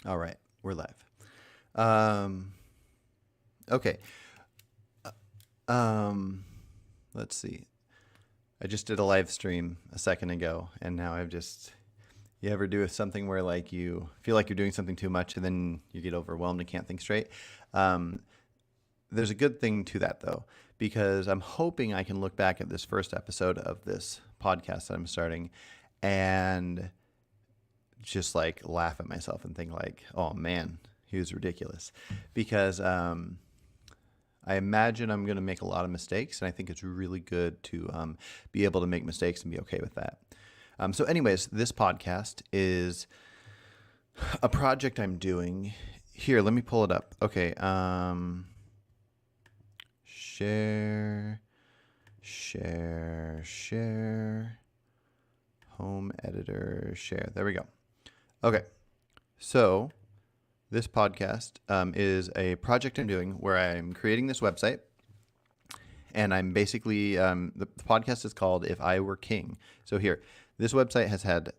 All right, we're live. Um, okay. Um, let's see. I just did a live stream a second ago, and now I've just. You ever do something where like you feel like you're doing something too much, and then you get overwhelmed and can't think straight? Um, there's a good thing to that though, because I'm hoping I can look back at this first episode of this podcast that I'm starting, and just like laugh at myself and think like, oh man, he was ridiculous, because I imagine I'm going to make a lot of mistakes, and I think it's really good to be able to make mistakes and be okay with that. So, anyways, this podcast is a project I'm doing. Here, let me pull it up. Okay, share, home editor, share. There we go. Okay, so this podcast is a project I'm doing where I'm creating this website, and I'm basically the podcast is called If I Were King. So here, this website has had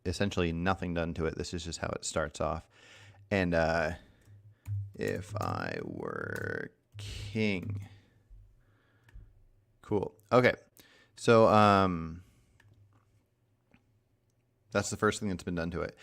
essentially nothing done to it. This is just how it starts off. And if I were king. Cool. Okay. So that's the first thing that's been done to it.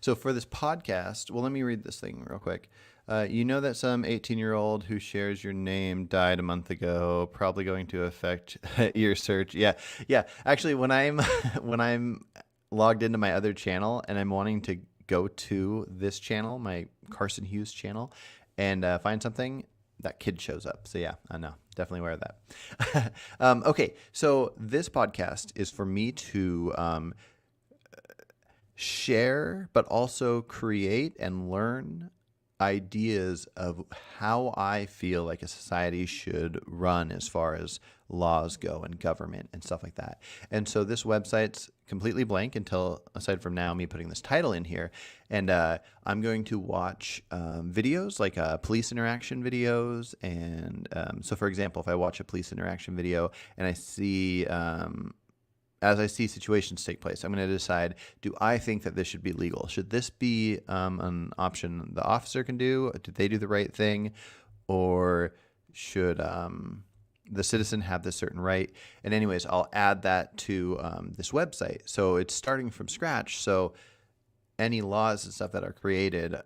So for this podcast, well, let me read this thing real quick. You know that some 18-year-old who shares your name died a month ago, probably going to affect your search. Yeah, yeah. Actually, when I'm when I'm logged into my other channel and I'm wanting to go to this channel, my Carson Hughes channel, and find something, that kid shows up. So yeah, I know, definitely aware of that. Okay, so this podcast is for me to share, but also create and learn ideas of how I feel like a society should run as far as laws go and government and stuff like that. And so this website's completely blank until, aside from now, me putting this title in here. And I'm going to watch videos like police interaction videos. And so, for example, if I watch a police interaction video and I see as I see situations take place, I'm going to decide, do I think that this should be legal? Should this be an option the officer can do? Did they do the right thing? Or should the citizen have this certain right? And anyways, I'll add that to this website. So it's starting from scratch. So any laws and stuff that are created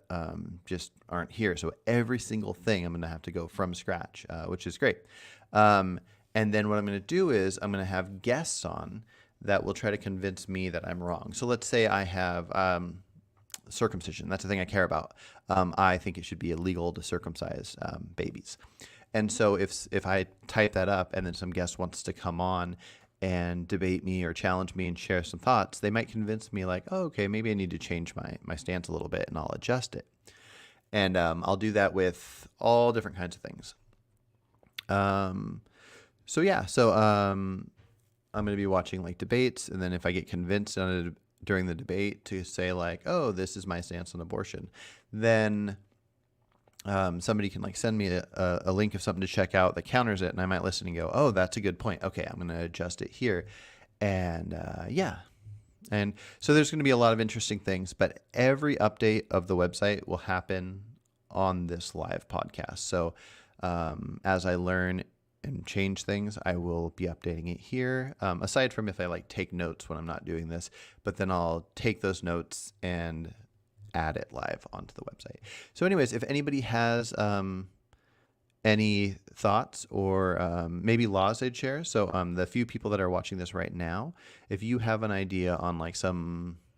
just aren't here. So every single thing I'm going to have to go from scratch, which is great. And then what I'm going to do is I'm going to have guests on that will try to convince me that I'm wrong. So let's say I have circumcision. That's the thing I care about. I think it should be illegal to circumcise babies. And so if I type that up and then some guest wants to come on and debate me or challenge me and share some thoughts, they might convince me like, oh, okay, maybe I need to change my stance a little bit, and I'll adjust it. And I'll do that with all different kinds of things. So I'm going to be watching like debates, and then if I get convinced during the debate to say like, oh, this is my stance on abortion, then somebody can like send me a link of something to check out that counters it, and I might listen and go, oh, that's a good point. Okay, I'm going to adjust it here. And yeah. And so there's going to be a lot of interesting things, but every update of the website will happen on this live podcast. So as I learn and change things, I will be updating it here. Aside from if I like take notes when I'm not doing this, but then I'll take those notes and add it live onto the website. So anyways, if anybody has any thoughts or maybe laws they'd share. So the few people that are watching this right now, if you have an idea on like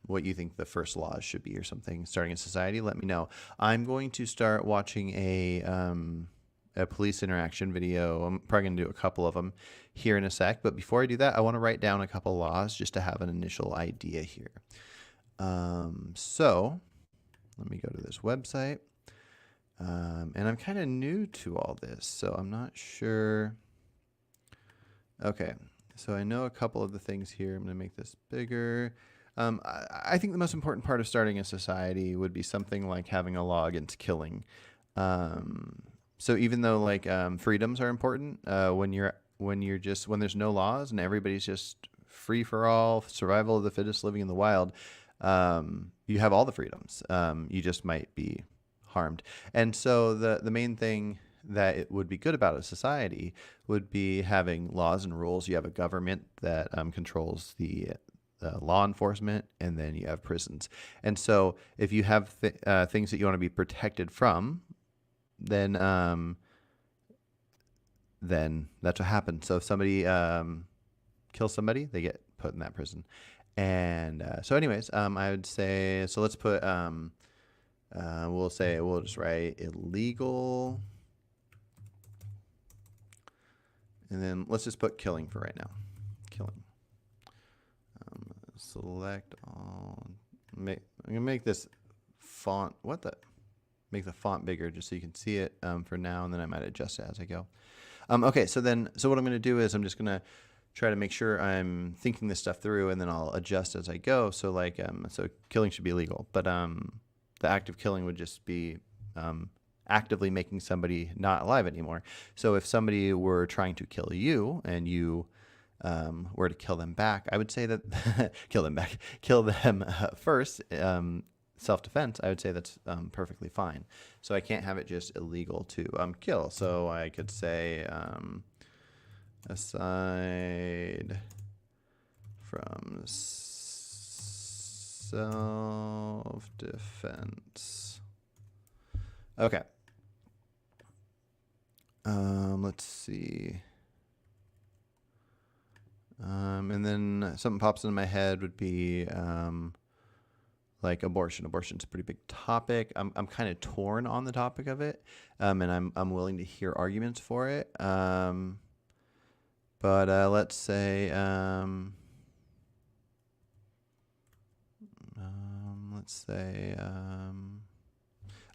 what you think the first laws should be or something starting in society, let me know. I'm going to start watching a police interaction video. I'm probably going to do a couple of them here in a sec. But before I do that, I want to write down a couple laws just to have an initial idea here. So let me go to this website. And I'm kind of new to all this, so I'm not sure. Okay, so I know a couple of the things here. I'm going to make this bigger. I think the most important part of starting a society would be something like having a law against killing. So even though like freedoms are important, when there's no laws and everybody's just free for all, survival of the fittest, living in the wild, you have all the freedoms. You just might be harmed. And so the main thing that it would be good about a society would be having laws and rules. You have a government that controls the law enforcement, and then you have prisons. And so if you have things that you want to be protected from, then that's what happens. So if somebody kills somebody, they get put in that prison. And so anyways, I would say, so let's put, we'll just write illegal. And then let's just put killing for right now. Killing. Select all. I'm going to make this font. Make the font bigger just so you can see it for now, and then I might adjust it as I go. Okay, so what I'm going to do is I'm just going to try to make sure I'm thinking this stuff through, and then I'll adjust as I go. So so killing should be illegal, but the act of killing would just be actively making somebody not alive anymore. So if somebody were trying to kill you and you were to kill them back, I would say that kill them first, self-defense, I would say that's perfectly fine. So I can't have it just illegal to kill. So I could say aside from self-defense. Okay. Let's see. And then something pops into my head would be like abortion. Abortion's a pretty big topic. I'm kind of torn on the topic of it, and I'm willing to hear arguments for it. But let's say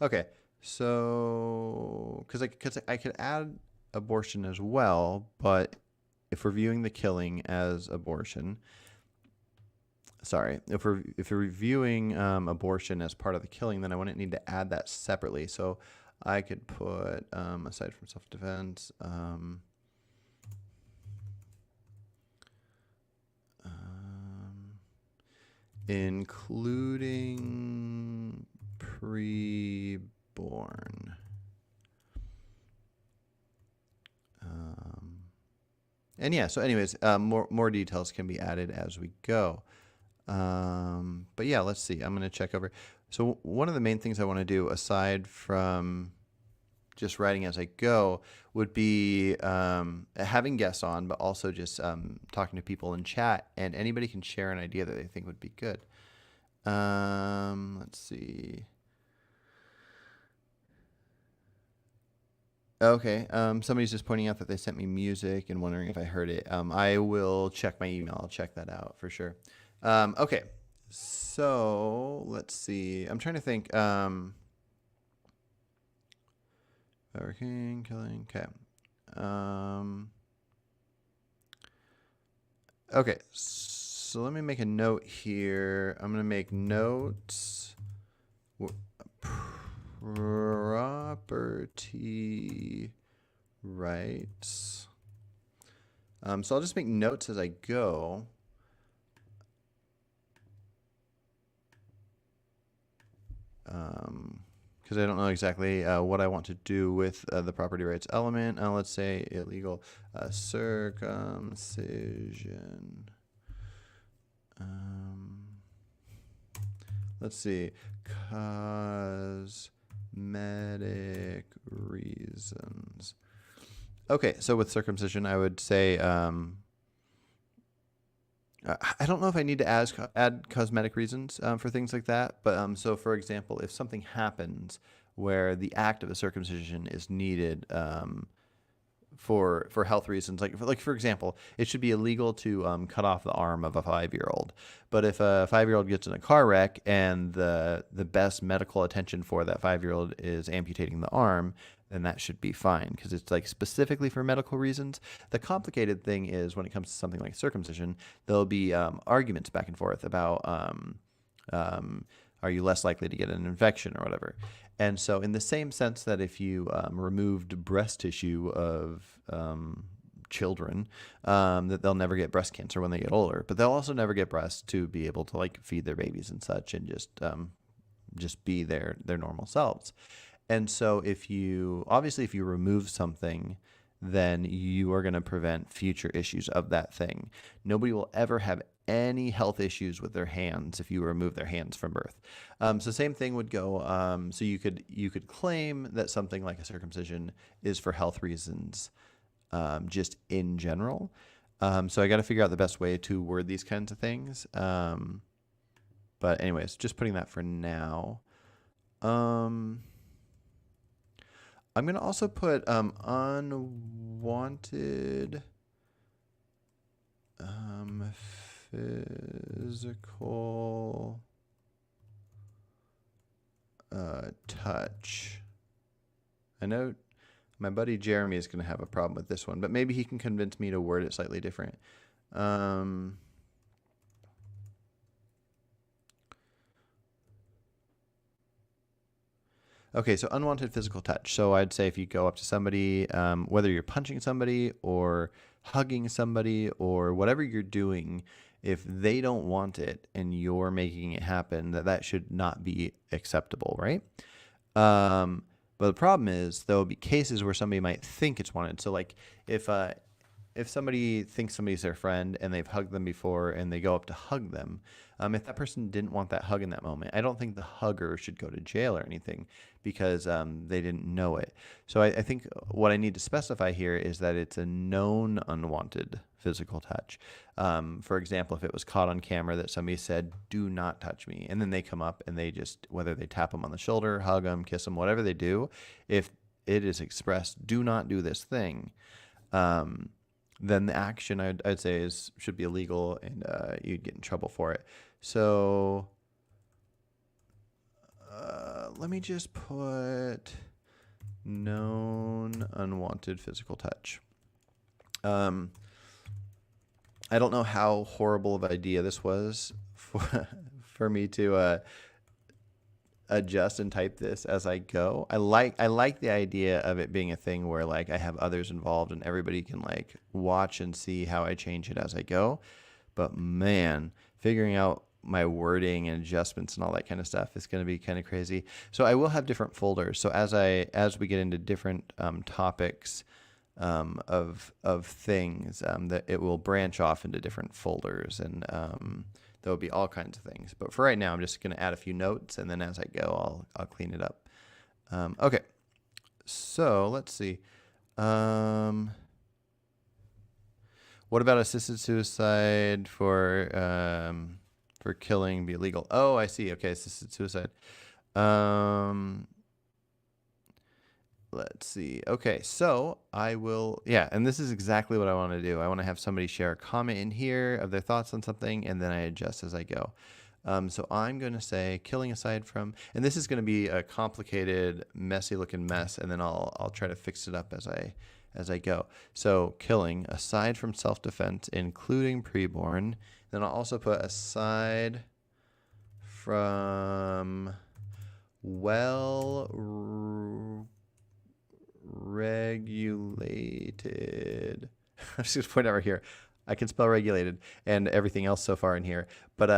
okay. So because I could add abortion as well, but if we're viewing the killing as abortion, if we're viewing abortion as part of the killing, then I wouldn't need to add that separately. So I could put aside from self-defense, including preborn. And yeah, so anyways, more details can be added as we go. But yeah, let's see. I'm going to check over. So one of the main things I want to do, aside from just writing as I go, would be having guests on, but also just talking to people in chat, and anybody can share an idea that they think would be good. Let's see. Okay, somebody's just pointing out that they sent me music and wondering if I heard it. I will check my email. I'll check that out for sure. Okay, so let's see. I'm trying to think. Hurricane, killing, okay. Okay, so let me make a note here. I'm going to make notes. Property rights. So I'll just make notes as I go. Because I don't know exactly what I want to do with the property rights element. Let's say illegal circumcision. Let's see, cosmetic reasons. Okay, so with circumcision, I would say I don't know if I need to add cosmetic reasons for things like that. But so, for example, if something happens where the act of a circumcision is needed for health reasons, like for example, it should be illegal to cut off the arm of a 5-year-old. But if a 5-year-old gets in a car wreck and the best medical attention for that 5-year-old is amputating the arm, then that should be fine because it's like specifically for medical reasons. The complicated thing is when it comes to something like circumcision, there'll be arguments back and forth about are you less likely to get an infection or whatever. And so in the same sense that if you removed breast tissue of children, that they'll never get breast cancer when they get older, but they'll also never get breasts to be able to like feed their babies and such, and just be their normal selves. And so if you remove something, then you are going to prevent future issues of that thing. Nobody will ever have any health issues with their hands if you remove their hands from birth. So same thing would go. So you could claim that something like a circumcision is for health reasons, just in general. So I got to figure out the best way to word these kinds of things. But anyways, just putting that for now. I'm going to also put unwanted physical touch. I know my buddy Jeremy is going to have a problem with this one, but maybe he can convince me to word it slightly different. Okay, so unwanted physical touch. So I'd say if you go up to somebody, whether you're punching somebody or hugging somebody or whatever you're doing, if they don't want it and you're making it happen, that should not be acceptable, right? But the problem is there will be cases where somebody might think it's wanted. So like if somebody thinks somebody's their friend and they've hugged them before and they go up to hug them, if that person didn't want that hug in that moment, I don't think the hugger should go to jail or anything because they didn't know it. So I think what I need to specify here is that it's a known unwanted physical touch. For example, if it was caught on camera that somebody said, "Do not touch me," and then they come up and they just, whether they tap them on the shoulder, hug them, kiss them, whatever they do, if it is expressed, "Do not do this thing," then the action I'd say should be illegal and you'd get in trouble for it. So let me just put known unwanted physical touch. I don't know how horrible of an idea this was for me to adjust and type this as I go. I like the idea of it being a thing where like I have others involved and everybody can like watch and see how I change it as I go. But man, figuring out my wording and adjustments and all that kind of stuff is going to be kind of crazy. So I will have different folders. So as we get into different topics of things, that it will branch off into different folders, and there will be all kinds of things. But for right now, I'm just going to add a few notes, and then as I go, I'll clean it up. Okay, so let's see. What about assisted suicide for killing be illegal? Oh, I see. Okay, assisted suicide. Let's see. Okay, so I will, and this is exactly what I want to do. I want to have somebody share a comment in here of their thoughts on something, and then I adjust as I go. So I'm going to say killing aside from, and this is going to be a complicated, messy looking mess, and then I'll try to fix it up as I go. So killing aside from self-defense, including preborn. Then I'll also put aside from regulated. I'm just going to point over here. I can spell regulated and everything else so far in here. But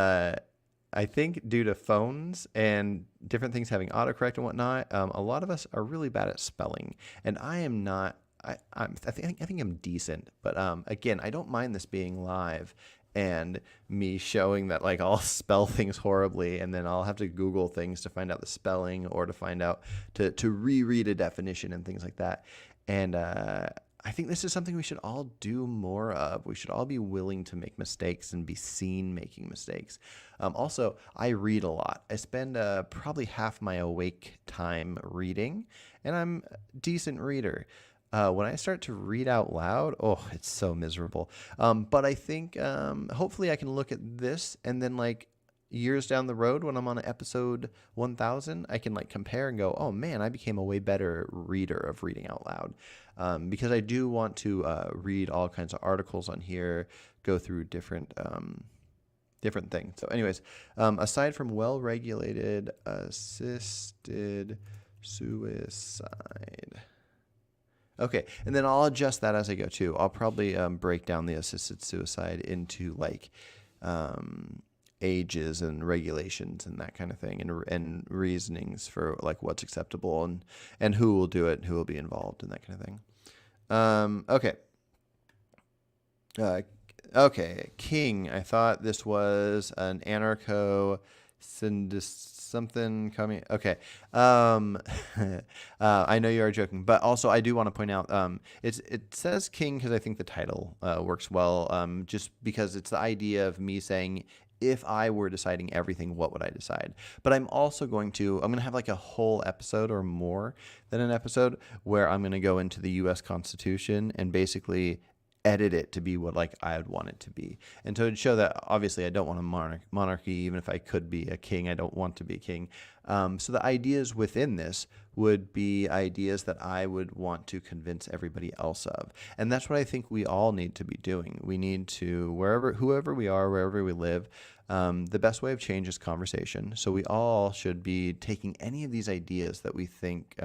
I think due to phones and different things having autocorrect and whatnot, a lot of us are really bad at spelling. And I am not. I think I'm decent. But again, I don't mind this being live and me showing that like I'll spell things horribly and then I'll have to Google things to find out the spelling or to find out to reread a definition and things like that. And I think this is something we should all do more of. We should all be willing to make mistakes and be seen making mistakes. Also, I read a lot. I spend probably half my awake time reading, and I'm a decent reader. When I start to read out loud, it's so miserable. But I think hopefully I can look at this and then like years down the road when I'm on episode 1000, I can like compare and go, oh man, I became a way better reader of reading out loud. Because I do want to read all kinds of articles on here, go through different things. So anyways, aside from well-regulated assisted suicide. Okay, and then I'll adjust that as I go too. I'll probably break down the assisted suicide into like um, ages and regulations and that kind of thing, and reasonings for like what's acceptable and who will do it, and who will be involved, and that kind of thing. Okay. Uh, okay, King. I thought this was an anarcho something coming. Okay. Um, I know you are joking, but also I do want to point out it says King because I think the title works well. Just because it's the idea of me saying, if I were deciding everything, what would I decide? But I'm also I'm going to have like a whole episode or more than an episode where I'm going to go into the U.S. Constitution and basically edit it to be what like I would want it to be. And so to show that obviously I don't want a monarchy, even if I could be a king, I don't want to be a king. So the ideas within this would be ideas that I would want to convince everybody else of. And that's what I think we all need to be doing. We need to, whoever we are, wherever we live, the best way of change is conversation. So we all should be taking any of these ideas that we think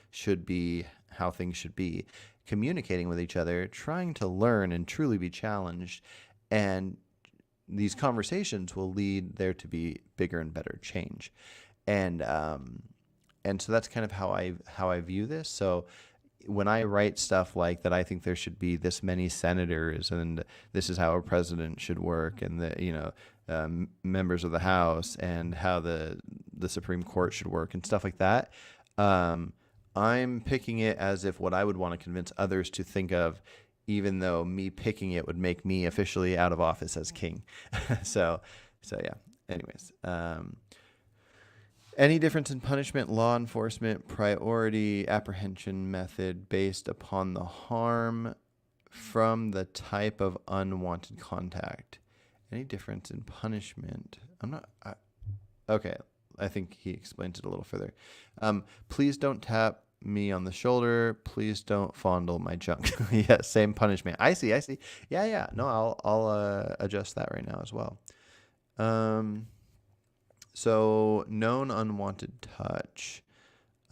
should be how things should be, communicating with each other, trying to learn and truly be challenged. And these conversations will lead there to be bigger and better change. And so that's kind of how I view this. So when I write stuff like that, I think there should be this many senators, and this is how a president should work, and members of the House, and how the Supreme Court should work, and stuff like that. I'm picking it as if what I would want to convince others to think of, even though me picking it would make me officially out of office as king. so yeah. Anyways, any difference in punishment, law enforcement, priority, apprehension method based upon the harm from the type of unwanted contact? Any difference in punishment? Okay. I think he explains it a little further. Please don't tap me on the shoulder. Please don't fondle my junk. Yeah, same punishment. I see. Yeah. No, I'll adjust that right now as well. So known unwanted touch.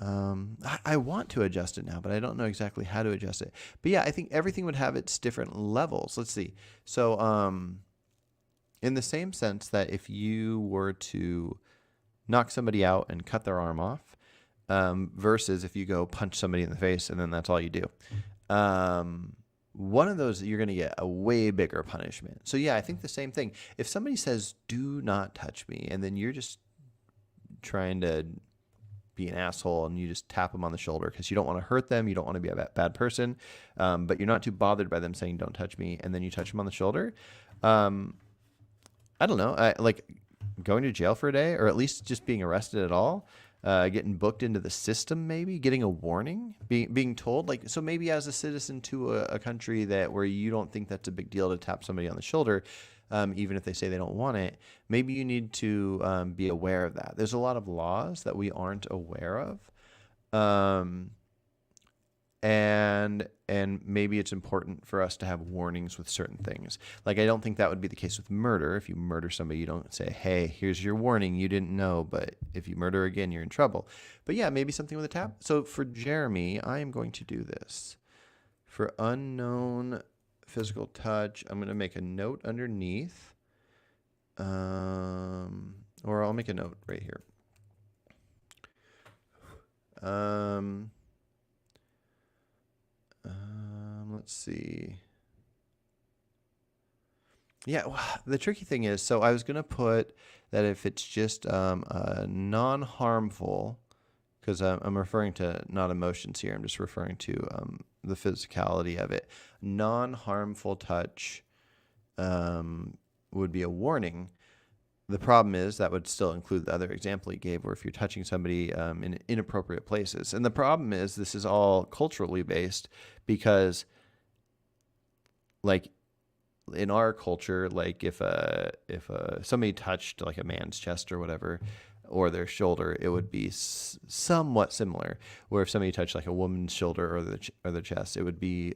I want to adjust it now, but I don't know exactly how to adjust it. But yeah, I think everything would have its different levels. Let's see. So in the same sense that if you were to knock somebody out and cut their arm off, versus if you go punch somebody in the face and then that's all you do. One of those, you're going to get a way bigger punishment. So yeah, I think the same thing. If somebody says, do not touch me, and then you're just trying to be an asshole and you just tap them on the shoulder because you don't want to hurt them, you don't want to be a bad person, but you're not too bothered by them saying, don't touch me, and then you touch them on the shoulder. I don't know, like going to jail for a day, or at least just being arrested at all, getting booked into the system, maybe getting a warning, being told, like, so maybe as a citizen to a country where you don't think that's a big deal to tap somebody on the shoulder, even if they say they don't want it, maybe you need to be aware of that. There's a lot of laws that we aren't aware of. And maybe it's important for us to have warnings with certain things. Like, I don't think that would be the case with murder. If you murder somebody, you don't say, hey, here's your warning, you didn't know, but if you murder again, you're in trouble. But yeah, maybe something with a tap. So for Jeremy, I am going to do this. For unknown physical touch, I'm going to make a note underneath. Or I'll make a note right here. Let's see. Yeah, the tricky thing is, so I was going to put that if it's just non-harmful, because I'm referring to not emotions here, I'm just referring to the physicality of it. Non-harmful touch would be a warning. The problem is that would still include the other example he gave, where if you're touching somebody in inappropriate places. And the problem is this is all culturally based, because like in our culture, like if somebody touched like a man's chest or whatever, or their shoulder, it would be somewhat similar. Where if somebody touched like a woman's shoulder or the chest, it would be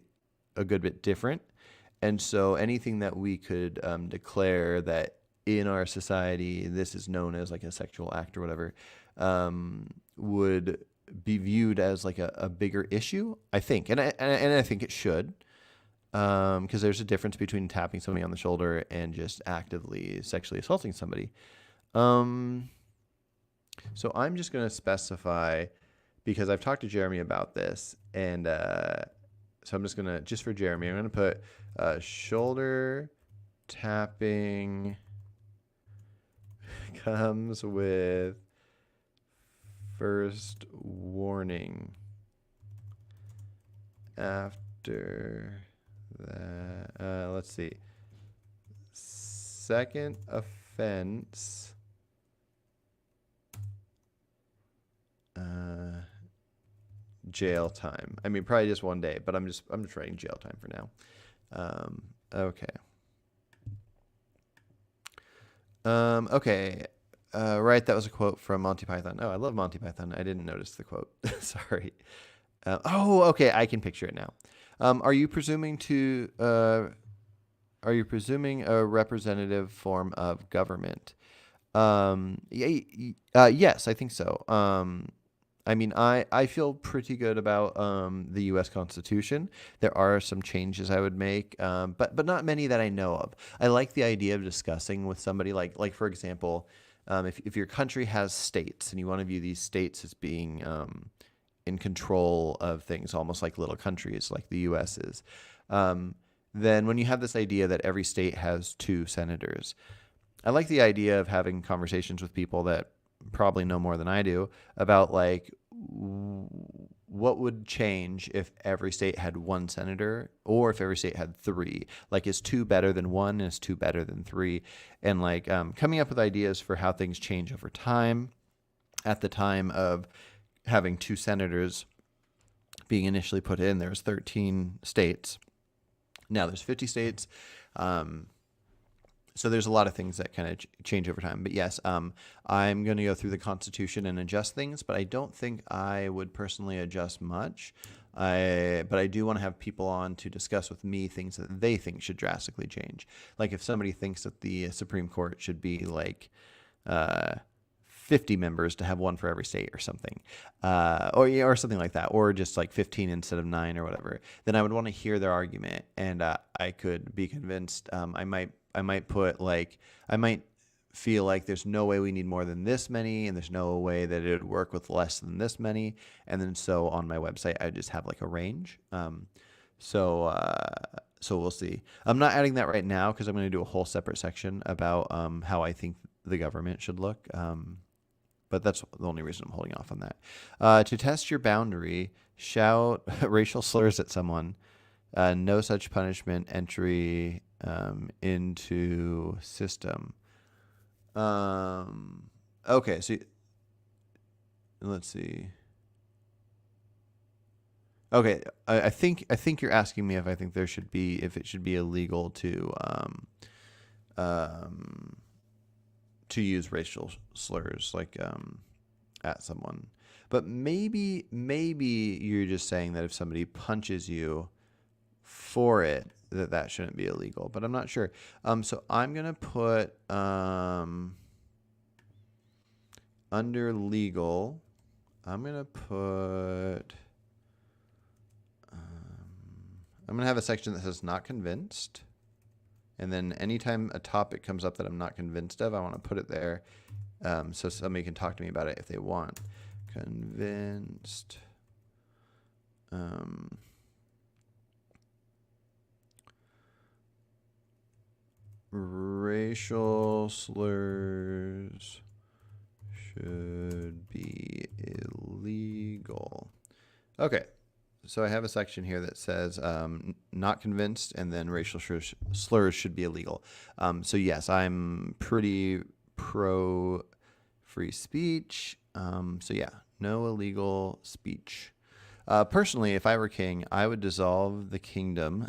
a good bit different. And so anything that we could declare that in our society this is known as like a sexual act or whatever, would be viewed as like a bigger issue, I think. And I think it should. Because there's a difference between tapping somebody on the shoulder and just actively sexually assaulting somebody. So I'm just going to specify, because I've talked to Jeremy about this, and so I'm just going to, just for Jeremy, I'm going to put shoulder tapping comes with first warning. After that, let's see. Second offense, jail time. I mean, probably just 1 day, but I'm just writing jail time for now. Okay. Okay. Right, that was a quote from Monty Python. Oh, I love Monty Python. I didn't notice the quote. Sorry. Oh, okay. I can picture it now. Are you presuming a representative form of government? Yes, I think so. I mean, I feel pretty good about the U.S. Constitution. There are some changes I would make, but not many that I know of. I like the idea of discussing with somebody, like for example, if your country has states and you want to view these states as being in control of things, almost like little countries, like the U.S. is, then when you have this idea that every state has 2 senators, I like the idea of having conversations with people that probably know more than I do about like what would change if every state had 1 senator, or if every state had 3. Like, is 2 better than 1? Is 2 better than 3? And like coming up with ideas for how things change over time. At the time of having 2 senators being initially put in, there's 13 states. Now there's 50 states. So there's a lot of things that kind of change over time. But yes, I'm going to go through the Constitution and adjust things, but I don't think I would personally adjust much. But I do want to have people on to discuss with me things that they think should drastically change. Like if somebody thinks that the Supreme Court should be like 50 members to have 1 for every state or something, or something like that, or just like 15 instead of 9 or whatever, then I would want to hear their argument, and I could be convinced. I might feel like there's no way we need more than this many, and there's no way that it would work with less than this many. And then so on my website, I just have like a range. So we'll see. I'm not adding that right now because I'm going to do a whole separate section about how I think the government should look. But that's the only reason I'm holding off on that. To test your boundary, shout racial slurs at someone. No such punishment. Entry into system. Okay, so let's see. Okay, I think you're asking me if I think if it should be illegal to use racial slurs like at someone. But maybe you're just saying that if somebody punches you for it, that shouldn't be illegal, but I'm not sure. So I'm going to put under legal, I'm going to put I'm going to have a section that says not convinced. And then anytime a topic comes up that I'm not convinced of, I want to put it there so somebody can talk to me about it if they want. Convinced. Racial slurs should be illegal. Okay. So I have a section here that says not convinced, and then racial slurs should be illegal. So yes, I'm pretty pro free speech. So yeah, no illegal speech. Personally, if I were king, I would dissolve the kingdom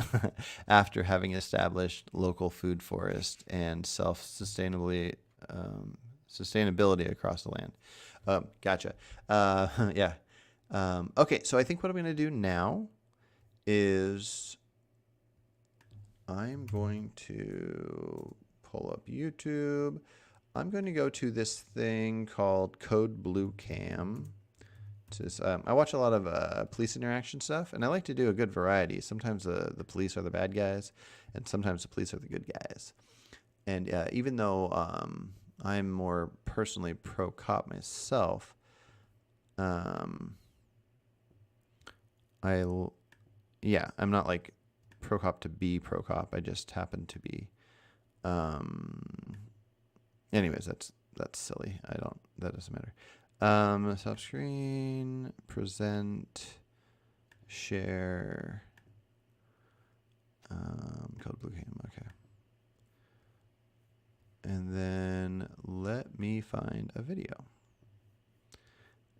after having established local food forest and sustainability across the land. Gotcha. Yeah. Okay, so I think what I'm going to do now is I'm going to pull up YouTube. I'm going to go to this thing called Code Blue Cam I watch a lot of police interaction stuff, and I like to do a good variety. Sometimes the police are the bad guys, and sometimes the police are the good guys. And even though I'm more personally pro cop myself, I'm not like pro cop to be pro cop. I just happen to be. Anyways, that's silly. That doesn't matter. Stop screen, present, share, code blue cam. Okay. And then let me find a video.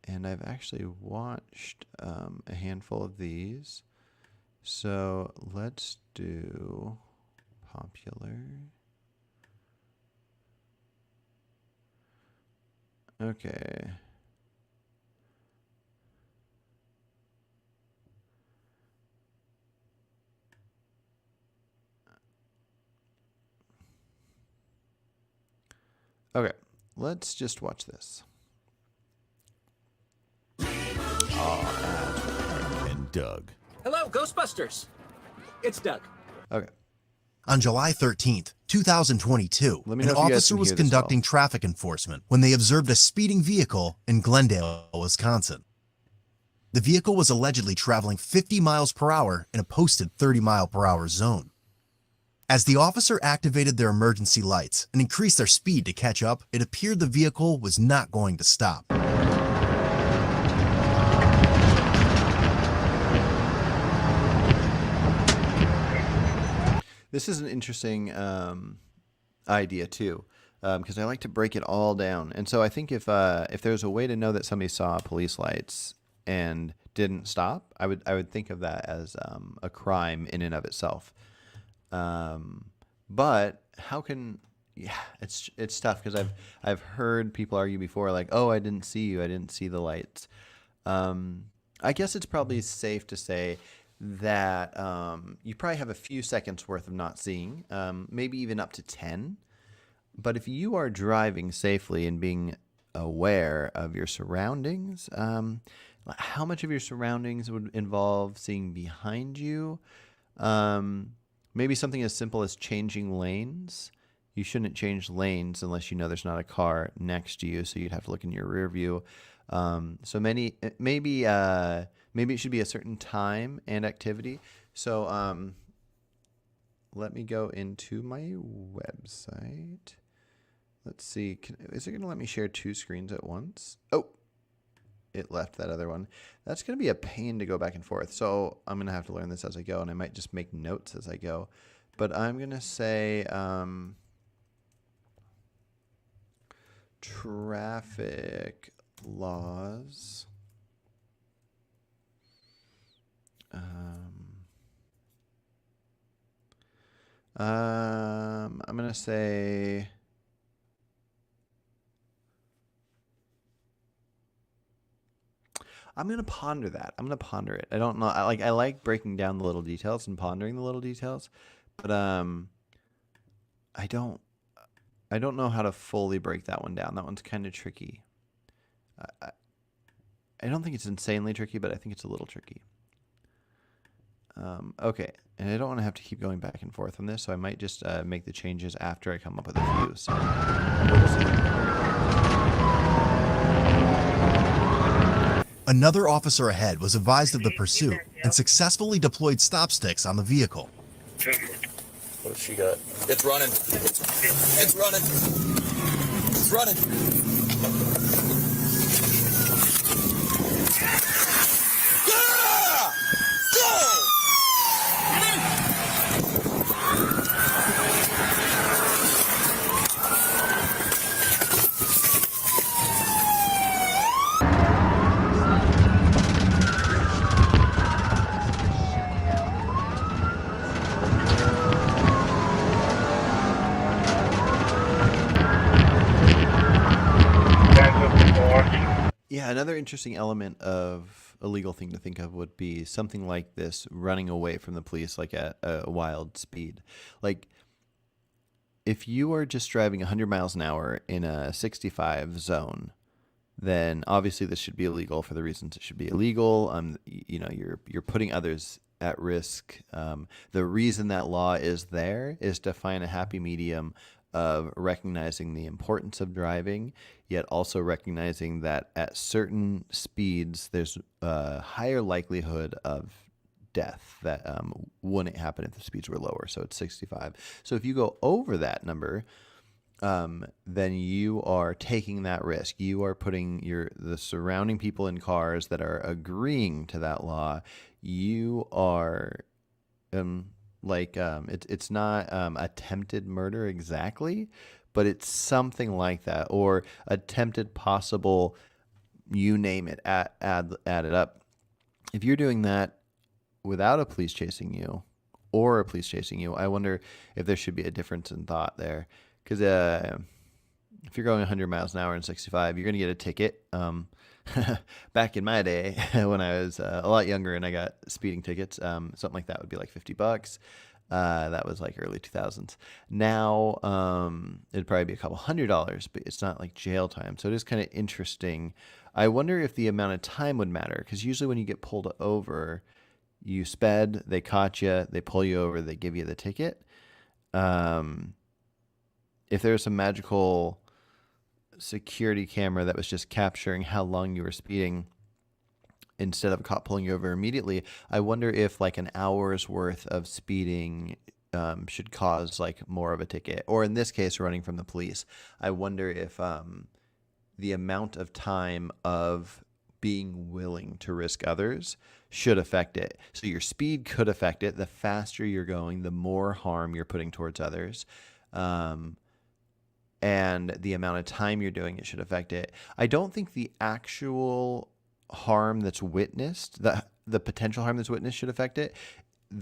And I've actually watched a handful of these. So let's do popular. Okay. Okay, let's just watch this. And Doug. Hello, Ghostbusters. It's Doug. Okay. On July 13th, 2022, Let me an know if you guys officer can was hear this conducting well. traffic enforcement when they observed a speeding vehicle in Glendale, Wisconsin. The vehicle was allegedly traveling 50 miles per hour in a posted 30-mile-per-hour zone. As the officer activated their emergency lights and increased their speed to catch up, it appeared the vehicle was not going to stop. This is an interesting idea too, because I like to break it all down. And so I think if there's a way to know that somebody saw police lights and didn't stop, I would think of that as a crime in and of itself. But how can it's tough because I've heard people argue before like, oh, I didn't see you, I didn't see the lights. I guess it's probably safe to say that you probably have a few seconds worth of not seeing, maybe even up to 10. But if you are driving safely and being aware of your surroundings, how much of your surroundings would involve seeing behind you? Maybe something as simple as changing lanes. You shouldn't change lanes unless you know there's not a car next to you, so you'd have to look in your rear view. So maybe it should be a certain time and activity. So let me go into my website. Let's see. Is it going to let me share two screens at once? Oh, it left that other one. That's going to be a pain to go back and forth. So I'm going to have to learn this as I go, and I might just make notes as I go. But I'm going to say traffic laws. I'm going to say I'm going to ponder that. I'm going to ponder it. I don't know. I like breaking down the little details and pondering the little details, but I don't know how to fully break that one down. That one's kind of tricky. I don't think it's insanely tricky, but I think it's a little tricky. Okay, and I don't want to have to keep going back and forth on this, so I might just make the changes after I come up with a few. So we'll see. Another officer ahead was advised of the pursuit and successfully deployed stop sticks on the vehicle. What has she got? It's running. It's running. It's running. Yeah! Go! Yeah, another interesting element of a legal thing to think of would be something like this, running away from the police like at a wild speed. Like if you are just driving 100 miles an hour in a 65 zone, then obviously this should be illegal for the reasons it should be illegal. You're putting others at risk. The reason that law is there is to find a happy medium of recognizing the importance of driving, yet also recognizing that at certain speeds there's a higher likelihood of death that wouldn't happen if the speeds were lower. So it's 65. So if you go over that number, then you are taking that risk. You are putting the surrounding people in cars that are agreeing to that law. You are it's not attempted murder exactly, but it's something like that, or attempted possible, you name it, add it up. If you're doing that without a police chasing you or a police chasing you, I wonder if there should be a difference in thought there. Because if you're going 100 miles an hour and 65, you're going to get a ticket. Back in my day, when I was a lot younger and I got speeding tickets, something like that would be like $50. That was like early 2000s. Now, it'd probably be a couple $100, but it's not like jail time. So it is kind of interesting. I wonder if the amount of time would matter, because usually when you get pulled over, you sped, they caught you, they pull you over, they give you the ticket. If there's some magical security camera that was just capturing how long you were speeding instead of a cop pulling you over immediately, I wonder if like an hour's worth of speeding should cause like more of a ticket, or in this case, running from the police. I wonder if the amount of time of being willing to risk others should affect it. So your speed could affect it. The faster you're going, the more harm you're putting towards others. And the amount of time you're doing it should affect it. I don't think the actual harm that's witnessed, the potential harm that's witnessed, should affect it.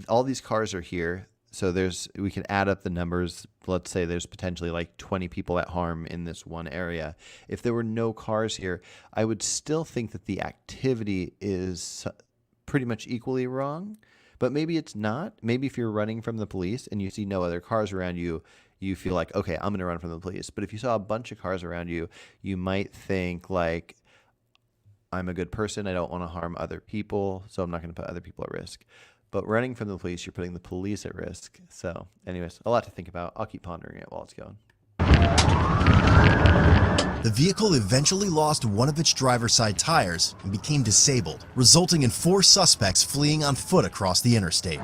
All these cars are here, so we can add up the numbers. Let's say there's potentially like 20 people at harm in this one area. If there were no cars here, I would still think that the activity is pretty much equally wrong, but maybe it's not. Maybe if you're running from the police and you see no other cars around you, you feel like, okay, I'm going to run from the police. But if you saw a bunch of cars around you, you might think like, I'm a good person. I don't want to harm other people, so I'm not going to put other people at risk. But running from the police, you're putting the police at risk. So anyways, a lot to think about. I'll keep pondering it while it's going. The vehicle eventually lost one of its driver's side tires and became disabled, resulting in 4 suspects fleeing on foot across the interstate.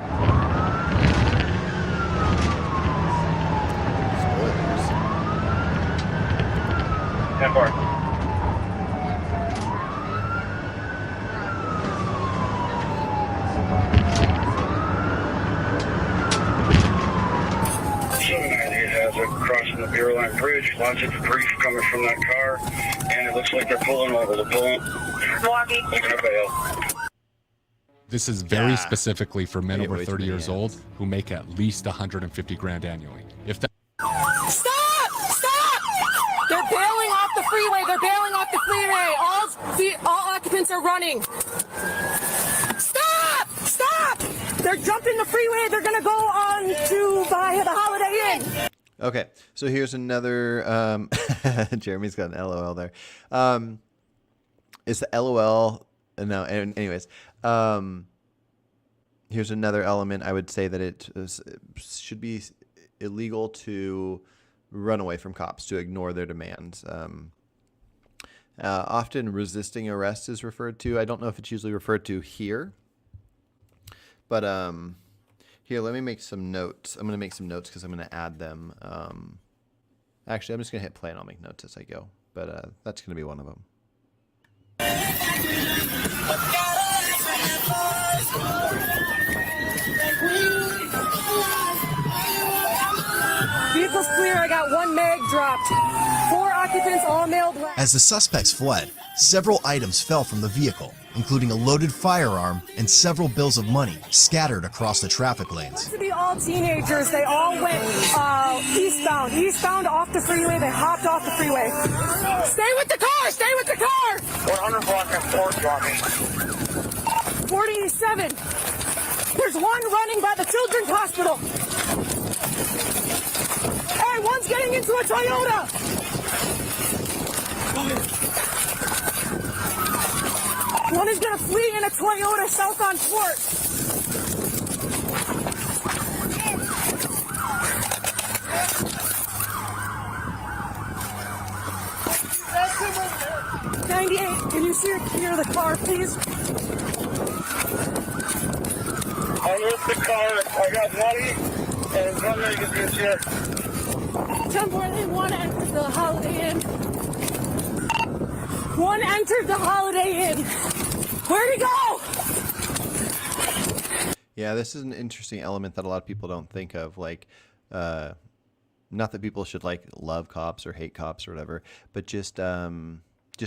Stand by. Crossing the Beer Line Bridge, lots of debris coming from that car, and it looks like they're pulling over. They're pulling. Walking. Looking at bail. This is very specifically for men over 30 years old who make at least 150 grand annually. If that. Stop! Stop! They're bailing off the freeway. They're bailing off the freeway. All occupants are running. Stop! Stop! They're jumping the freeway. They're gonna go on to buy the Holiday Inn. Okay, so here's another. Jeremy's got an LOL there. It's the LOL. No, anyways. Here's another element. I would say that it should be illegal to run away from cops, to ignore their demands. Often resisting arrest is referred to. I don't know if it's usually referred to here, but here, let me make some notes. I'm going to make some notes because I'm going to add them. Actually, I'm just going to hit play and I'll make notes as I go. But that's going to be one of them. Vehicle's clear. I got 1 mag dropped. 4 occupants, all male black. As the suspects fled, several items fell from the vehicle, including a loaded firearm and several bills of money scattered across the traffic lanes. To be all teenagers, they all went eastbound off the freeway. They hopped off the freeway. Stay with the car! Stay with the car! 100 block and 4 blocking. 47. There's one running by the Children's Hospital. Hey, one's getting into a Toyota. gonna flee in a Toyota south on Fort. 98, can you see clear the car, please? I moved the car. I got money, and one nigga is here. Tell them where they want to enter the Holiday Inn. One entered the Holiday Inn. Where'd he go? Yeah, this is an interesting element that a lot of people don't think of. Like, not that people should like love cops or hate cops or whatever, but just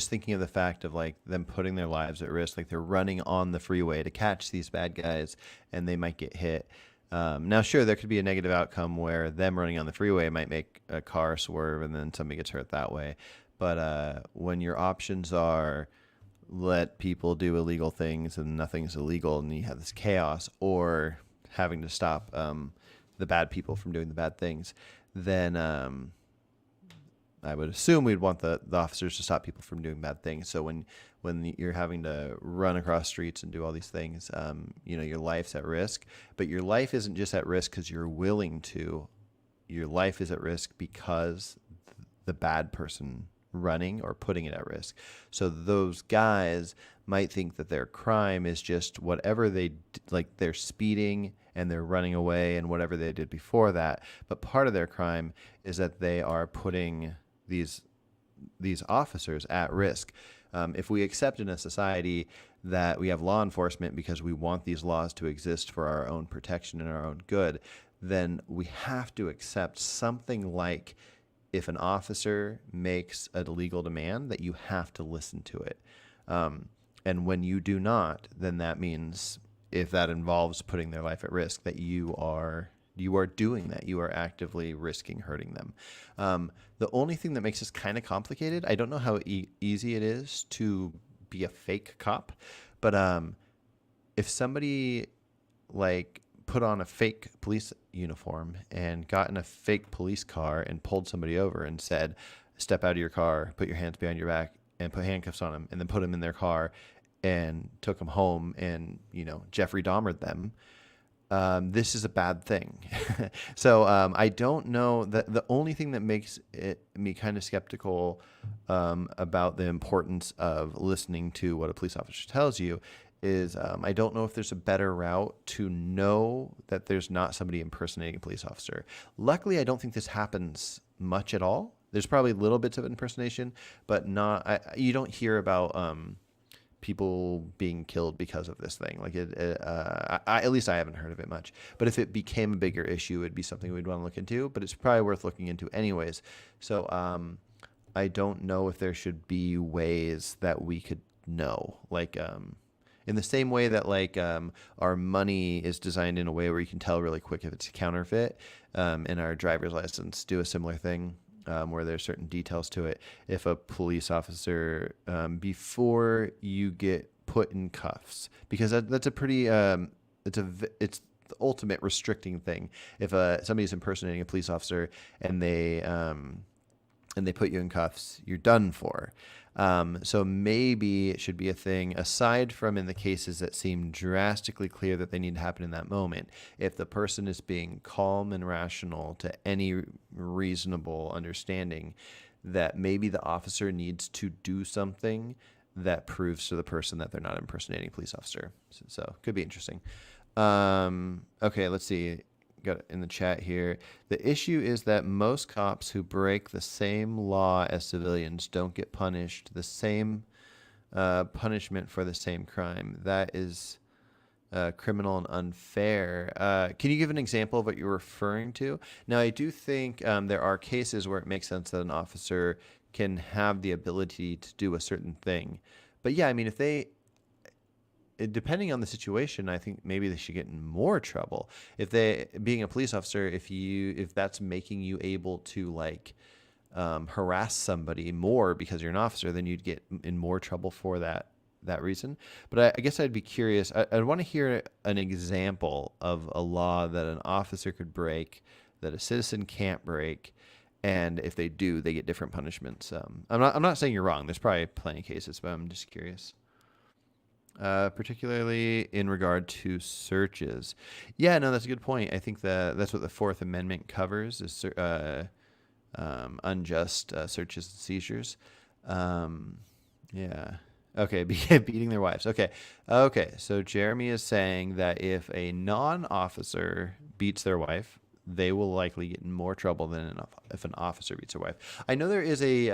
thinking of the fact of like them putting their lives at risk. Like they're running on the freeway to catch these bad guys, and they might get hit. Now, sure, there could be a negative outcome where them running on the freeway might make a car swerve, and then somebody gets hurt that way. But when your options are let people do illegal things and nothing's illegal, and you have this chaos, or having to stop the bad people from doing the bad things, then I would assume we'd want the officers to stop people from doing bad things. So when you're having to run across streets and do all these things, your life's at risk. But your life isn't just at risk because you're willing to. Your life is at risk because the bad person running or putting it at risk. So those guys might think that their crime is just whatever like they're speeding and they're running away and whatever they did before that. But part of their crime is that they are putting these officers at risk. If we accept in a society that we have law enforcement because we want these laws to exist for our own protection and our own good, then we have to accept something like, if an officer makes a legal demand, that you have to listen to it. And when you do not, then that means, if that involves putting their life at risk, that you are doing that. You are actively risking hurting them. The only thing that makes this kind of complicated, I don't know how easy it is to be a fake cop, but if somebody like put on a fake police uniform and got in a fake police car and pulled somebody over and said, step out of your car, put your hands behind your back, and put handcuffs on them, and then put them in their car and took them home and, Jeffrey Dahmered them, this is a bad thing. So I don't know. The only thing that makes me kind of skeptical about the importance of listening to what a police officer tells you is I don't know if there's a better route to know that there's not somebody impersonating a police officer. Luckily, I don't think this happens much at all. There's probably little bits of impersonation, but not. You don't hear about people being killed because of this thing. Like at least I haven't heard of it much. But if it became a bigger issue, it'd be something we'd want to look into. But it's probably worth looking into anyways. So I don't know if there should be ways that we could know, like in the same way that like our money is designed in a way where you can tell really quick if it's a counterfeit, and our driver's license do a similar thing. Where there's certain details to it. If a police officer, before you get put in cuffs, because that's a pretty, it's the ultimate restricting thing. If somebody's impersonating a police officer and they put you in cuffs, you're done for. So maybe it should be a thing, aside from in the cases that seem drastically clear that they need to happen in that moment. If the person is being calm and rational to any reasonable understanding, that maybe the officer needs to do something that proves to the person that they're not impersonating a police officer. So could be interesting. Okay, let's see. Got it in the chat here. The issue is that most cops who break the same law as civilians don't get punished the same punishment for the same crime. That is criminal and unfair. Can you give an example of what you're referring to? Now, I do think there are cases where it makes sense that an officer can have the ability to do a certain thing. But yeah, I mean, depending on the situation, I think maybe they should get in more trouble. Being a police officer, if that's making you able to like harass somebody more because you're an officer, then you'd get in more trouble for that reason. But I guess I'd be curious. I'd want to hear an example of a law that an officer could break that a citizen can't break, and if they do, they get different punishments. I'm not saying you're wrong. There's probably plenty of cases, but I'm just curious. particularly in regard to searches. Yeah, no, that's a good point. I think that's what the Fourth Amendment covers is unjust searches and seizures. Yeah. Okay, beating their wives. Okay. Okay, so Jeremy is saying that if a non-officer beats their wife, they will likely get in more trouble than if an officer beats their wife. I know there is a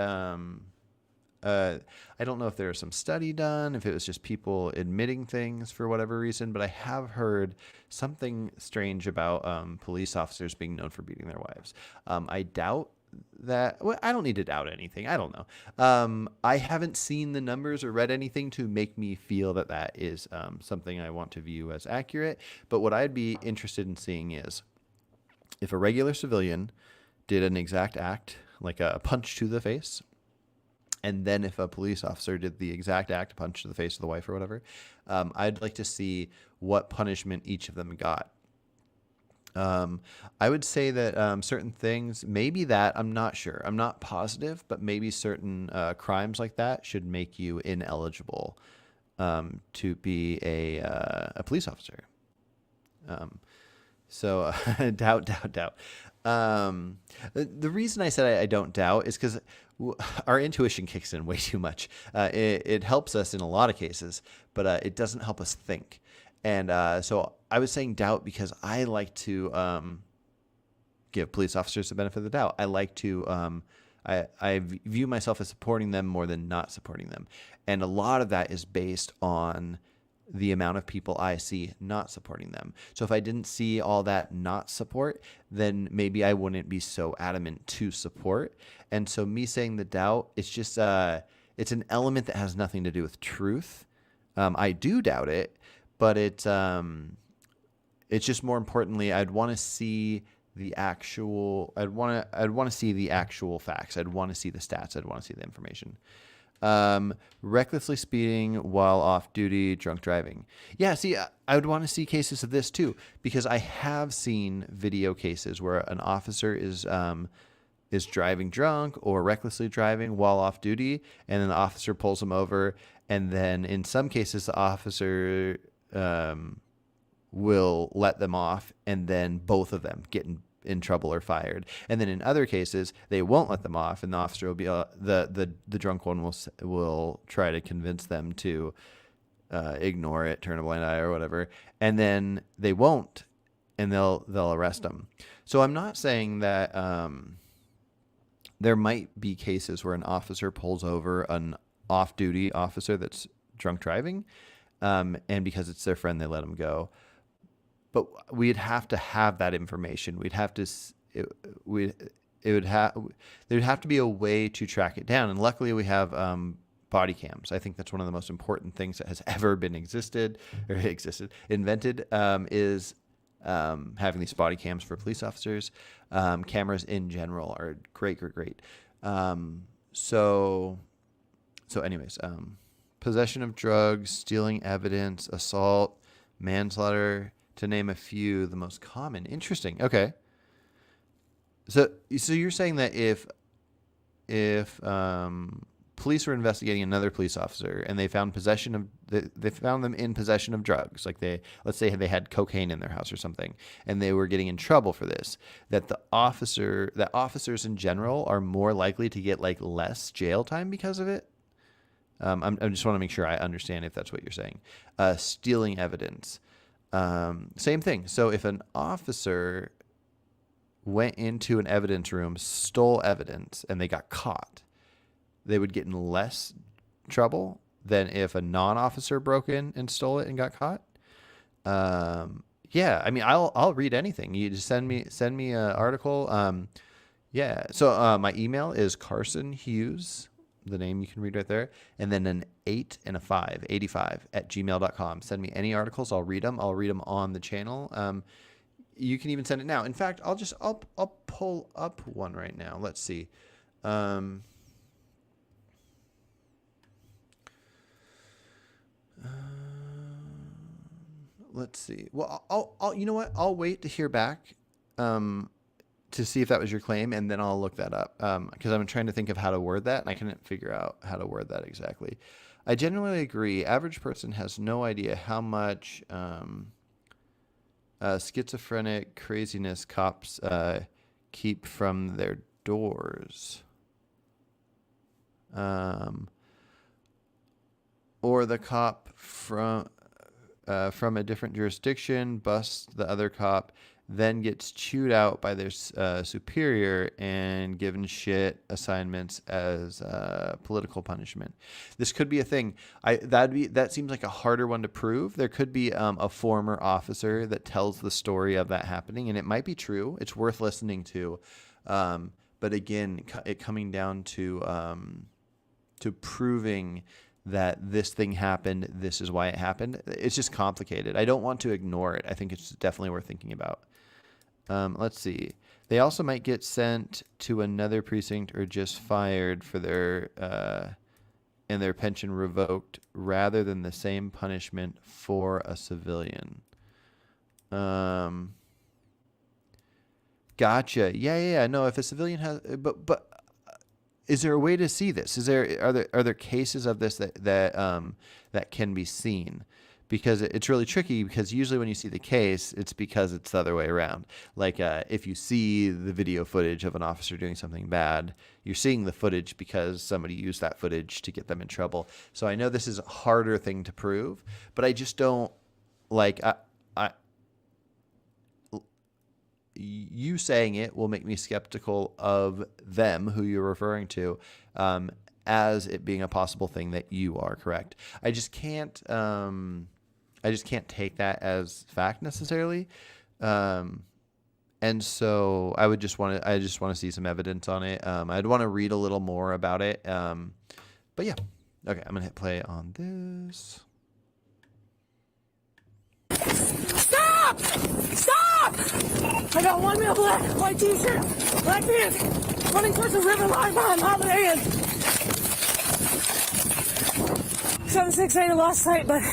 I don't know if there was some study done, if it was just people admitting things for whatever reason, but I have heard something strange about police officers being known for beating their wives. I doubt that. Well, I don't need to doubt anything. I don't know. I haven't seen the numbers or read anything to make me feel that that is something I want to view as accurate. But what I'd be interested in seeing is if a regular civilian did an exact act, like a punch to the face, and then if a police officer did the exact act, punch to the face of the wife or whatever, I'd like to see what punishment each of them got. I would say that certain things, maybe that, I'm not sure. I'm not positive, but maybe certain crimes like that should make you ineligible to be a police officer. So doubt. The reason I said I don't doubt is because our intuition kicks in way too much. It helps us in a lot of cases, but it doesn't help us think. And so I was saying doubt because I like to give police officers the benefit of the doubt. I like to I view myself as supporting them more than not supporting them. And a lot of that is based on the amount of people I see not supporting them. So if I didn't see all that not support, then maybe I wouldn't be so adamant to support. And so me saying the doubt, it's just it's an element that has nothing to do with truth. I do doubt it, but it's just more importantly, I'd want to see the actual. I'd want to see the actual facts. I'd want to see the stats. I'd want to see the information. Recklessly speeding while off duty, drunk driving. Yeah, see, I would want to see cases of this too, because I have seen video cases where an officer is driving drunk or recklessly driving while off duty, and then the officer pulls him over, and then in some cases the officer will let them off, and then both of them get in trouble or fired. And then in other cases they won't let them off, and the officer will be the drunk one will try to convince them to ignore it, turn a blind eye or whatever, and then they won't, and they'll arrest them. So I'm not saying that there might be cases where an officer pulls over an off-duty officer that's drunk driving, and because it's their friend they let him go. But we'd have to have that information. There'd have to be a way to track it down. And luckily we have body cams. I think that's one of the most important things that has ever been invented, is having these body cams for police officers. Cameras in general are great. So anyways, possession of drugs, stealing evidence, assault, manslaughter, to name a few, the most common. Interesting. Okay. So you're saying that if police were investigating another police officer and they found them in possession of drugs, like let's say they had cocaine in their house or something, and they were getting in trouble for this, that officers in general are more likely to get like less jail time because of it? I just want to make sure I understand if that's what you're saying. Stealing evidence. Same thing. So if an officer went into an evidence room, stole evidence, and they got caught, they would get in less trouble than if a non-officer broke in and stole it and got caught. Yeah, I mean, I'll read anything. You just send me an article. Yeah. So my email is Carson Hughes, the name you can read right there, and then an 8 and a 5, 85 at gmail.com. Send me any articles. I'll read them. I'll read them on the channel. You can even send it now. In fact, I'll pull up one right now. Let's see. Let's see. Well, I'll you know what? I'll wait to hear back. to see if that was your claim, and then I'll look that up because I'm trying to think of how to word that, and I couldn't figure out how to word that exactly. I genuinely agree. Average person has no idea how much schizophrenic craziness cops keep from their doors. Or the cop from a different jurisdiction busts the other cop, then gets chewed out by their superior and given shit assignments as political punishment. This could be a thing. That seems like a harder one to prove. There could be a former officer that tells the story of that happening, and it might be true. It's worth listening to. But again, it coming down to proving that this thing happened, this is why it happened. It's just complicated. I don't want to ignore it. I think it's definitely worth thinking about. Let's see. They also might get sent to another precinct or just fired for their and their pension revoked rather than the same punishment for a civilian. Gotcha. Yeah. No, if a civilian has, but is there a way to see this? Are there cases of this that can be seen? Because it's really tricky, because usually when you see the case, it's because it's the other way around. Like if you see the video footage of an officer doing something bad, you're seeing the footage because somebody used that footage to get them in trouble. So I know this is a harder thing to prove, but I just don't like. You saying it will make me skeptical of them, who you're referring to, as it being a possible thing that you are correct. I just can't take that as fact necessarily. And so I just want to see some evidence on it. I'd want to read a little more about it. But yeah. Okay, I'm going to hit play on this. Stop! Stop! I got 1 male black, white t-shirt, black pants, running towards the river line behind Holiday Inn. 768 lost sight, but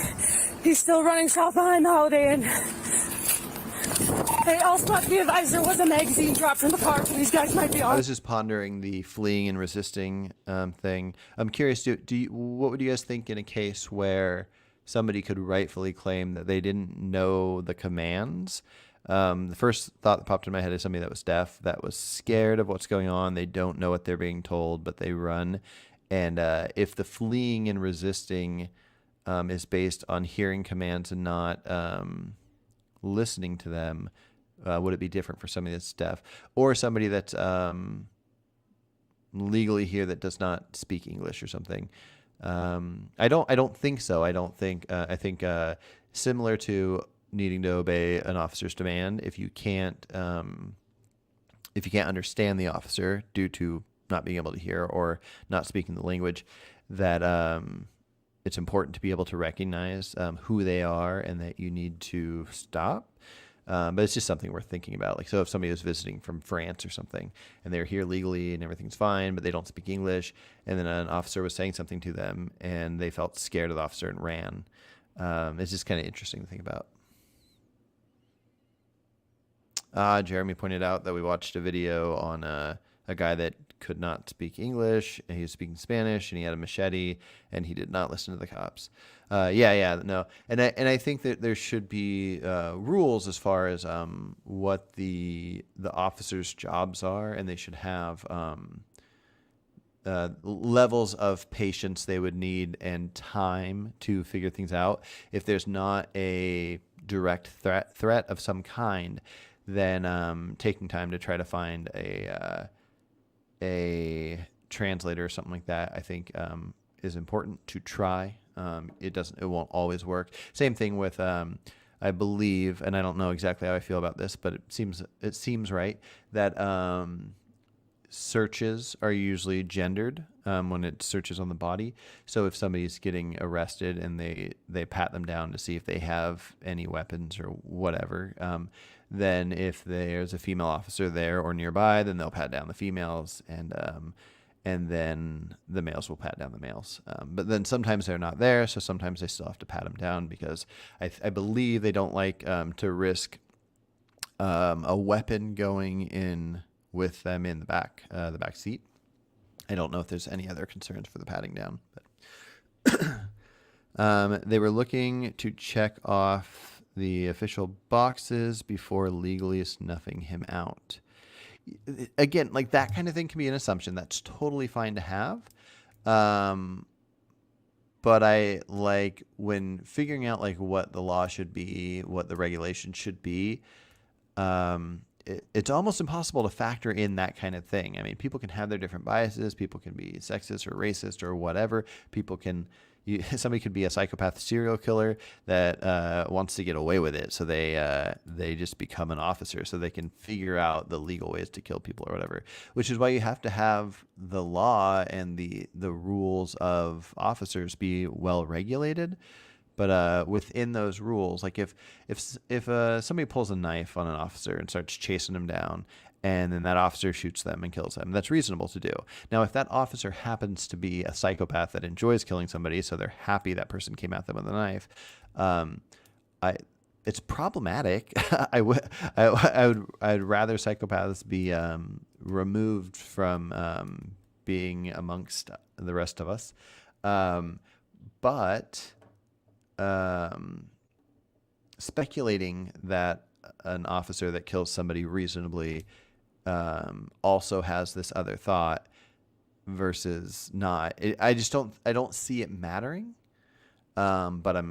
he's still running south behind the Holiday Inn. Hey, also have to be advised, there was a magazine dropped from the car, so these guys might be on. I was just pondering the fleeing and resisting thing. I'm curious, what would you guys think in a case where somebody could rightfully claim that they didn't know the commands? The first thought that popped in my head is somebody that was deaf, that was scared of what's going on. They don't know what they're being told, but they run. And if the fleeing and resisting is based on hearing commands and not listening to them, would it be different for somebody that's deaf or somebody that's legally here that does not speak English or something? I don't think so. I think similar to needing to obey an officer's demand, if you can't understand the officer due to not being able to hear or not speaking the language, that it's important to be able to recognize who they are and that you need to stop. But it's just something worth thinking about. Like, so if somebody was visiting from France or something and they're here legally and everything's fine, but they don't speak English, and then an officer was saying something to them and they felt scared of the officer and ran, it's just kind of interesting to think about. Jeremy pointed out that we watched a video on a guy that could not speak English, and he was speaking Spanish, and he had a machete, and he did not listen to the cops. No. And I think that there should be rules as far as what the officers' jobs are, and they should have levels of patience they would need and time to figure things out. If there's not a direct threat of some kind, then taking time to try to find a translator or something like that, I think is important to try. It won't always work. Same thing with I believe, and I don't know exactly how I feel about this, but it seems right that searches are usually gendered when it searches on the body. So if somebody's getting arrested and they pat them down to see if they have any weapons or whatever, then if there's a female officer there or nearby, then they'll pat down the females, and then the males will pat down the males. But then sometimes they're not there, so sometimes they still have to pat them down because I believe they don't like to risk a weapon going in with them in the back seat. I don't know if there's any other concerns for the patting down, but they were looking to check off the official boxes before legally snuffing him out. Again, like that kind of thing can be an assumption. That's totally fine to have. But I like when figuring out like what the law should be, what the regulation should be. It's almost impossible to factor in that kind of thing. I mean, people can have their different biases. People can be sexist or racist or whatever. People can, somebody could be a psychopath serial killer that wants to get away with it. So they just become an officer so they can figure out the legal ways to kill people or whatever, which is why you have to have the law and the rules of officers be well regulated. But within those rules, like if somebody pulls a knife on an officer and starts chasing him down, and then that officer shoots them and kills them, that's reasonable to do. Now, if that officer happens to be a psychopath that enjoys killing somebody, so they're happy that person came at them with a knife, it's problematic. I'd rather psychopaths be removed from being amongst the rest of us, but. Speculating that an officer that kills somebody reasonably also has this other thought versus not. I don't see it mattering. But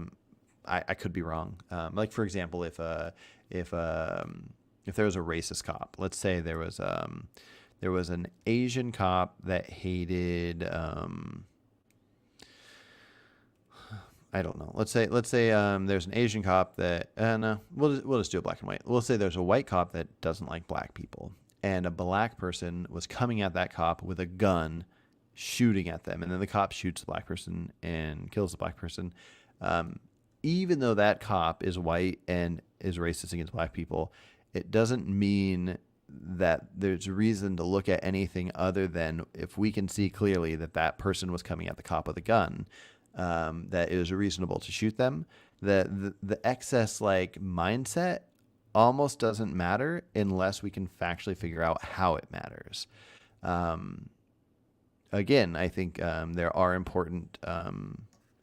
I could be wrong. Like for example, if there was a racist cop, let's say there was an Asian cop that hated. I don't know. Let's say there's an Asian cop that no, we'll just do it black and white. We'll say there's a white cop that doesn't like black people, and a black person was coming at that cop with a gun, shooting at them, and then the cop shoots the black person and kills the black person. Even though that cop is white and is racist against black people, it doesn't mean that there's reason to look at anything other than if we can see clearly that that person was coming at the cop with a gun. That it was reasonable to shoot them. The excess like mindset almost doesn't matter unless we can factually figure out how it matters. Again, I think there are important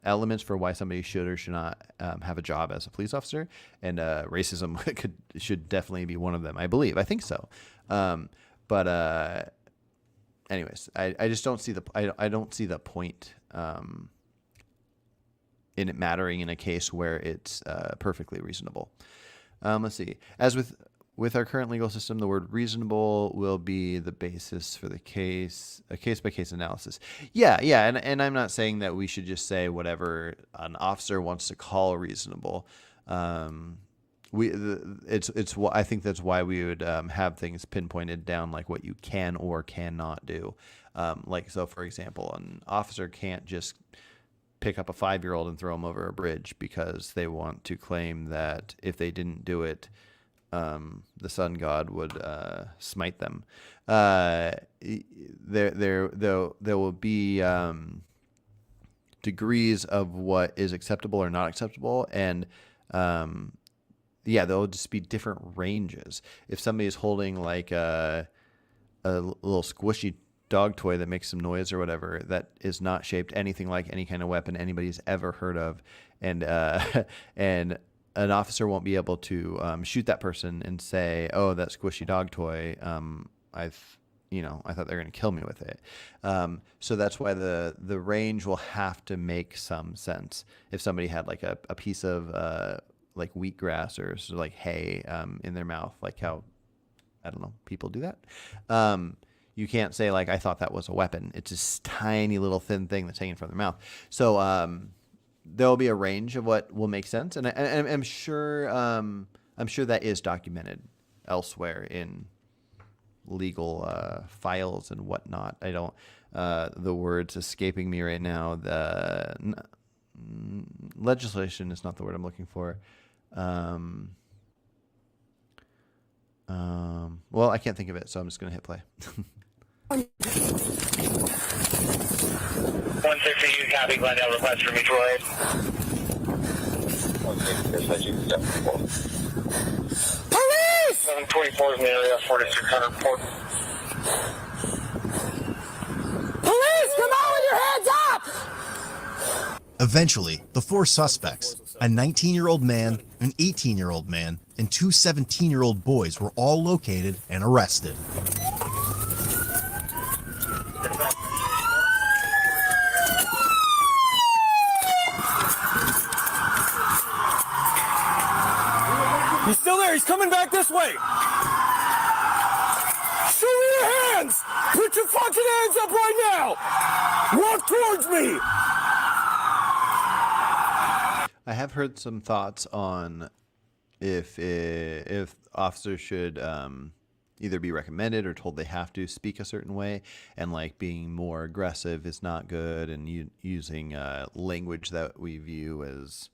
elements for why somebody should or should not have a job as a police officer, and racism should definitely be one of them. I think so. But anyways, I just don't see I don't see the point. In it mattering in a case where it's perfectly reasonable. Let's see. As with our current legal system, the word reasonable will be the basis for a case-by-case analysis. Yeah, and I'm not saying that we should just say whatever an officer wants to call reasonable. I think that's why we would have things pinpointed down, like what you can or cannot do. Like, so for example, an officer can't just pick up a 5-year-old and throw him over a bridge because they want to claim that if they didn't do it, the sun god would smite them. There will be degrees of what is acceptable or not acceptable, and there'll just be different ranges. If somebody is holding like a little squishy dog toy that makes some noise or whatever, that is not shaped anything like any kind of weapon anybody's ever heard of, and an officer won't be able to shoot that person and say, oh, that squishy dog toy, I thought they were going to kill me with it. So that's why the range will have to make some sense. If somebody had like a piece of like wheatgrass or sort of like hay in their mouth, like how, I don't know, people do that. You can't say like, I thought that was a weapon. It's this tiny little thin thing that's hanging from their mouth. So there'll be a range of what will make sense, and I'm sure that is documented elsewhere in legal files and whatnot. I don't the words escaping me right now. The legislation is not the word I'm looking for. Well, I can't think of it, so I'm just going to hit play. 160, you copy, Glendale, request for mutual aid. 'Police! 724 is in the area, 4600 port. Police, come out with your hands up! Eventually, the four suspects, a 19-year-old man, an 18-year-old man, and two 17-year-old boys were all located and arrested. He's still there. He's coming back this way. Show me your hands! Put your fucking hands up right now! Walk towards me! I have heard some thoughts on if officers should either be recommended or told they have to speak a certain way, and like being more aggressive is not good, and using language that we view as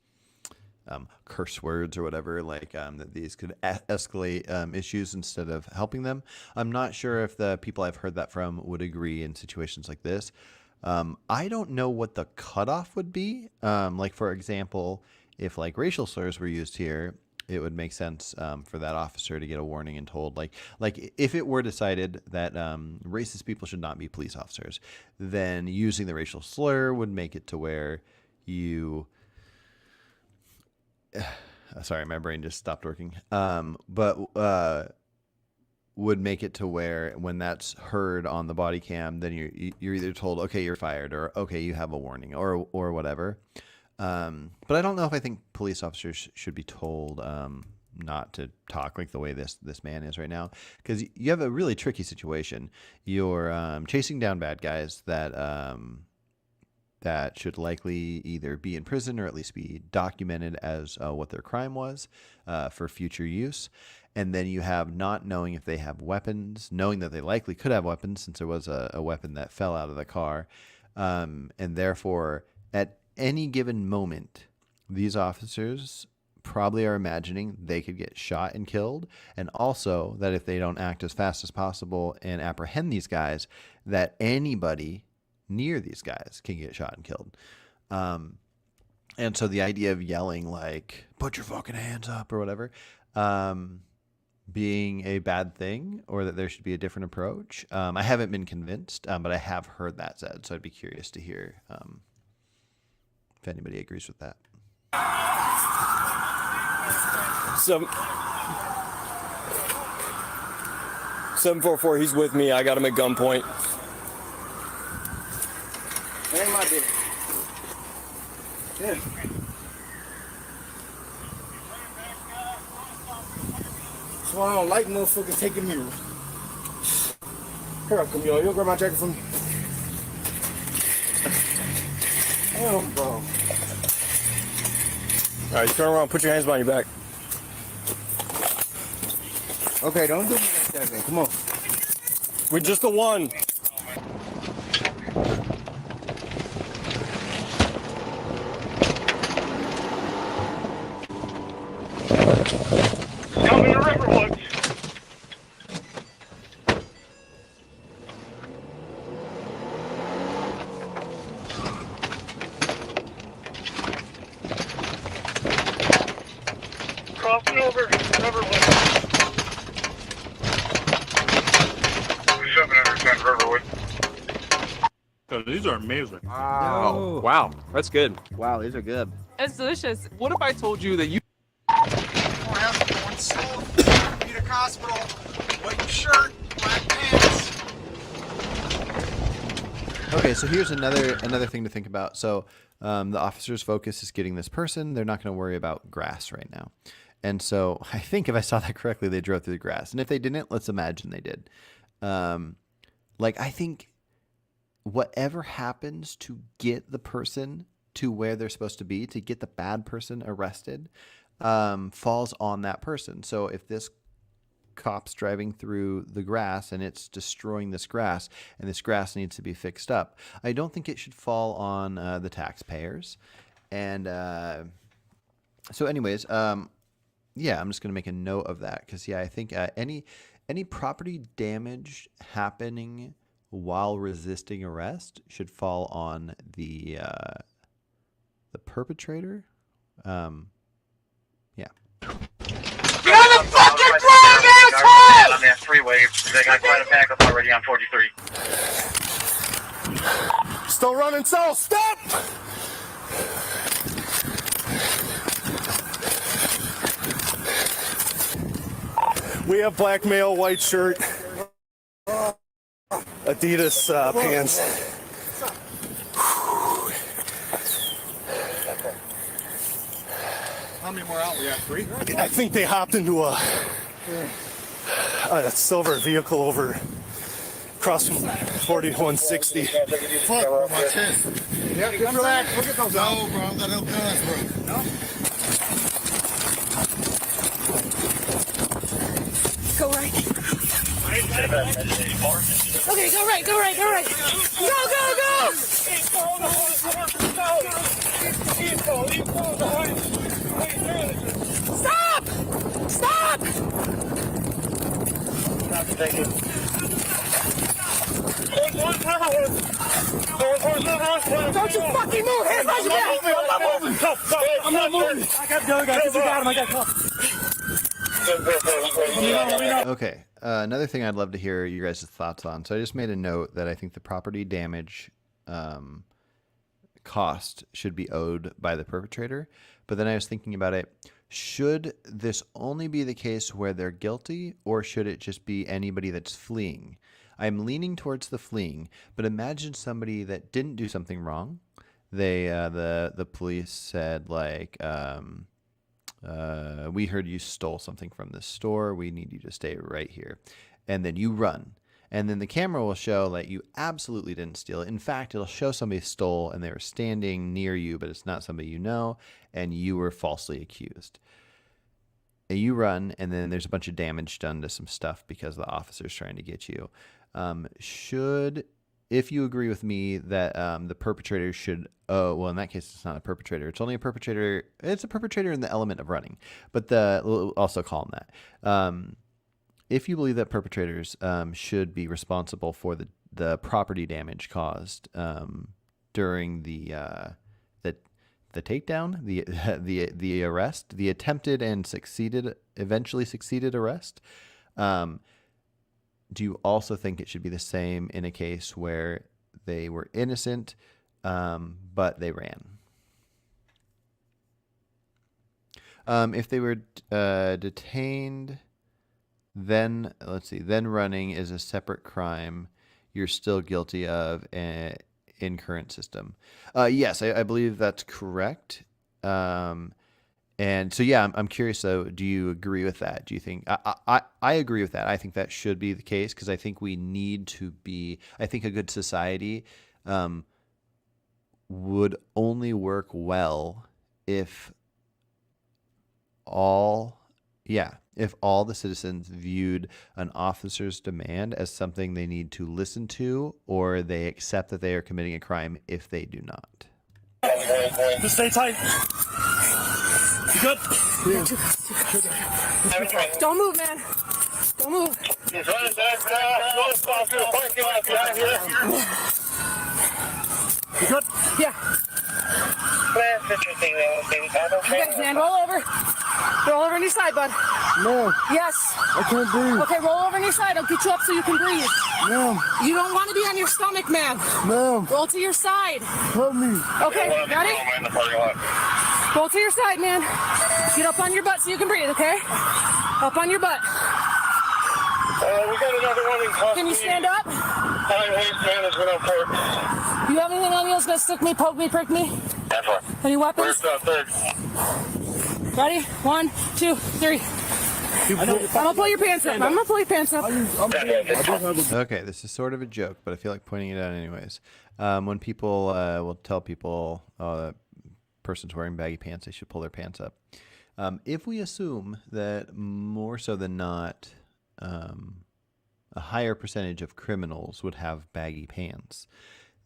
curse words or whatever, like that these could escalate issues instead of helping them. I'm not sure if the people I've heard that from would agree in situations like this. I don't know what the cutoff would be. Like, for example, if like racial slurs were used here, it would make sense for that officer to get a warning and told, like if it were decided that racist people should not be police officers, then using the racial slur would make it to where you sorry, my brain just stopped working. But would make it to where when that's heard on the body cam, then you're either told, okay, you're fired, or okay, you have a warning, or whatever. But I don't know if I think police officers should be told not to talk like the way this man is right now, because you have a really tricky situation. You're chasing down bad guys that should likely either be in prison or at least be documented as what their crime was for future use. And then you have not knowing if they have weapons, knowing that they likely could have weapons since there was a weapon that fell out of the car. And therefore, at any given moment, these officers probably are imagining they could get shot and killed. And also that if they don't act as fast as possible and apprehend these guys, that anybody near these guys can get shot and killed. And so the idea of yelling like, put your fucking hands up or whatever, being a bad thing, or that there should be a different approach. I haven't been convinced, but I have heard that said. So I'd be curious to hear if anybody agrees with that. 744, he's with me. I got him at gunpoint. Ain't my business. Yeah. That's why I don't like motherfuckers taking me. Here, come on. You'll grab my jacket from me. Damn, bro. All right, turn around. Put your hands behind your back. Okay, don't do me like that, man. Come on. We're just the one. Coming to Riverwood. Crossing over Riverwood. 710 Riverwood. These are amazing. Oh, wow. That's good. Wow, these are good. It's delicious. What if I told you that you... Hospital, white shirt, black pants. Okay, so here's another thing to think about. So the officer's focus is getting this person. They're not going to worry about grass right now. And so I think if I saw that correctly, they drove through the grass. And if they didn't, let's imagine they did. I think whatever happens to get the person to where they're supposed to be, to get the bad person arrested, falls on that person. So if this cop's driving through the grass and it's destroying this grass, and this grass needs to be fixed up, I don't think it should fall on the taxpayers. And so anyways, yeah, I'm just going to make a note of that, because I think any property damage happening while resisting arrest should fall on the perpetrator. Yeah. Get on the fucking ground, man! on that freeway. They got quite a backup already on 43. Still running south. Stop! We have black male, white shirt, Adidas pants. How many more out? We got 3? I think they hopped into a silver vehicle over across from 4160. Fuck, my chest. Yeah, just relax. Look at those. No, bro. I've got no guns, bro. No? Go right. Okay, go right, go right, go right. Go, go, go! Stop! Stop! Don't you fucking move! Hands behind your back! I'm not moving! I got the other guy. You got him. I got cuffed. Okay, another thing I'd love to hear you guys' thoughts on. So I just made a note that I think the property damage cost should be owed by the perpetrator. But then I was thinking about it. Should this only be the case where they're guilty, or should it just be anybody that's fleeing? I'm leaning towards the fleeing, but imagine somebody that didn't do something wrong. They the police said, like, we heard you stole something from this store. We need you to stay right here. And then you run. And then the camera will show that you absolutely didn't steal it. In fact, it'll show somebody stole and they were standing near you, but it's not somebody you know, and you were falsely accused. And you run, and then there's a bunch of damage done to some stuff because the officer's trying to get you. If you agree with me that the perpetrator should, well, in that case, it's not a perpetrator. It's only a perpetrator. It's a perpetrator in the element of running, but we'll also call him that. If you believe that perpetrators should be responsible for the property damage caused during the takedown, the arrest, the attempted and eventually succeeded arrest, do you also think it should be the same in a case where they were innocent, but they ran? If they were detained, then running is a separate crime. You're still guilty of in current system. Yes, I believe that's correct. And so, yeah, I'm curious, though, do you agree with that? Do you think I agree with that? I think that should be the case, because I think we need to be, I think a good society would only work well if all the citizens viewed an officer's demand as something they need to listen to, or they accept that they are committing a crime if they do not. Just stay tight. You good? Don't move, man. Don't move. He's running back now. Off to the parking lot behind here. You good? Yeah. That's interesting, though. Okay, man, roll over. Roll over on your side, bud. No, Yes. I can't breathe. Okay, roll over on your side. I'll get you up so you can breathe. No, You don't want to be on your stomach, man. no, Roll to your side. help me. Okay, ready? in the parking lot. Roll to your side, man. Get up on your butt so you can breathe, okay? Up on your butt. We got another one in custody. Can you stand up? High waste management on court. You have anything on you that's gonna stick me, poke me, prick me? That's one. Any weapons? Where's the third? Ready? 1, 2, 3. I'm gonna pull your pants up. Okay, this is sort of a joke, but I feel like pointing it out anyways. When people will tell people that person's wearing baggy pants, they should pull their pants up. If we assume that more so than not, a higher percentage of criminals would have baggy pants,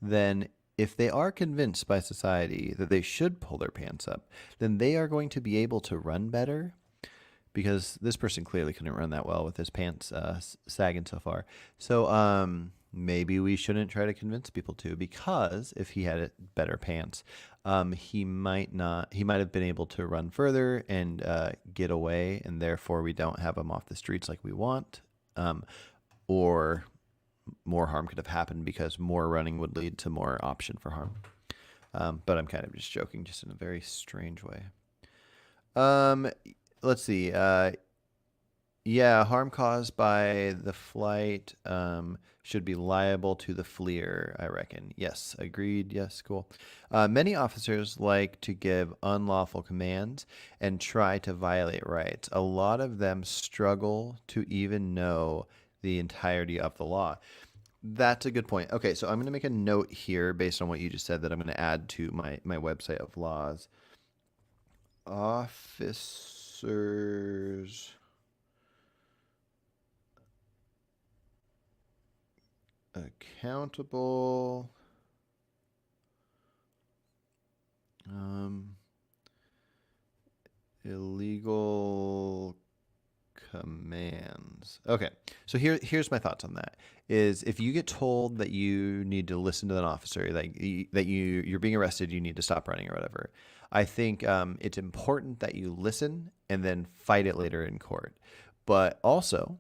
then if they are convinced by society that they should pull their pants up, then they are going to be able to run better, because this person clearly couldn't run that well with his pants sagging so far. So maybe we shouldn't try to convince people to, because if he had better pants, he might have been able to run further and get away, and therefore we don't have him off the streets like we want. or more harm could have happened because more running would lead to more option for harm. But I'm kind of just joking, just in a very strange way. Let's see. Yeah, harm caused by the flight should be liable to the fleer, I reckon. Yes, agreed. Yes, cool. Many officers like to give unlawful commands and try to violate rights. A lot of them struggle to even know the entirety of the law. That's a good point. Okay, so I'm going to make a note here based on what you just said that I'm going to add to my website of laws. Officers accountable illegal commands. Okay, so here's my thoughts on that. Is if you get told that you need to listen to an officer, like that you're being arrested, you need to stop running or whatever, I think it's important that you listen and then fight it later in court. But also,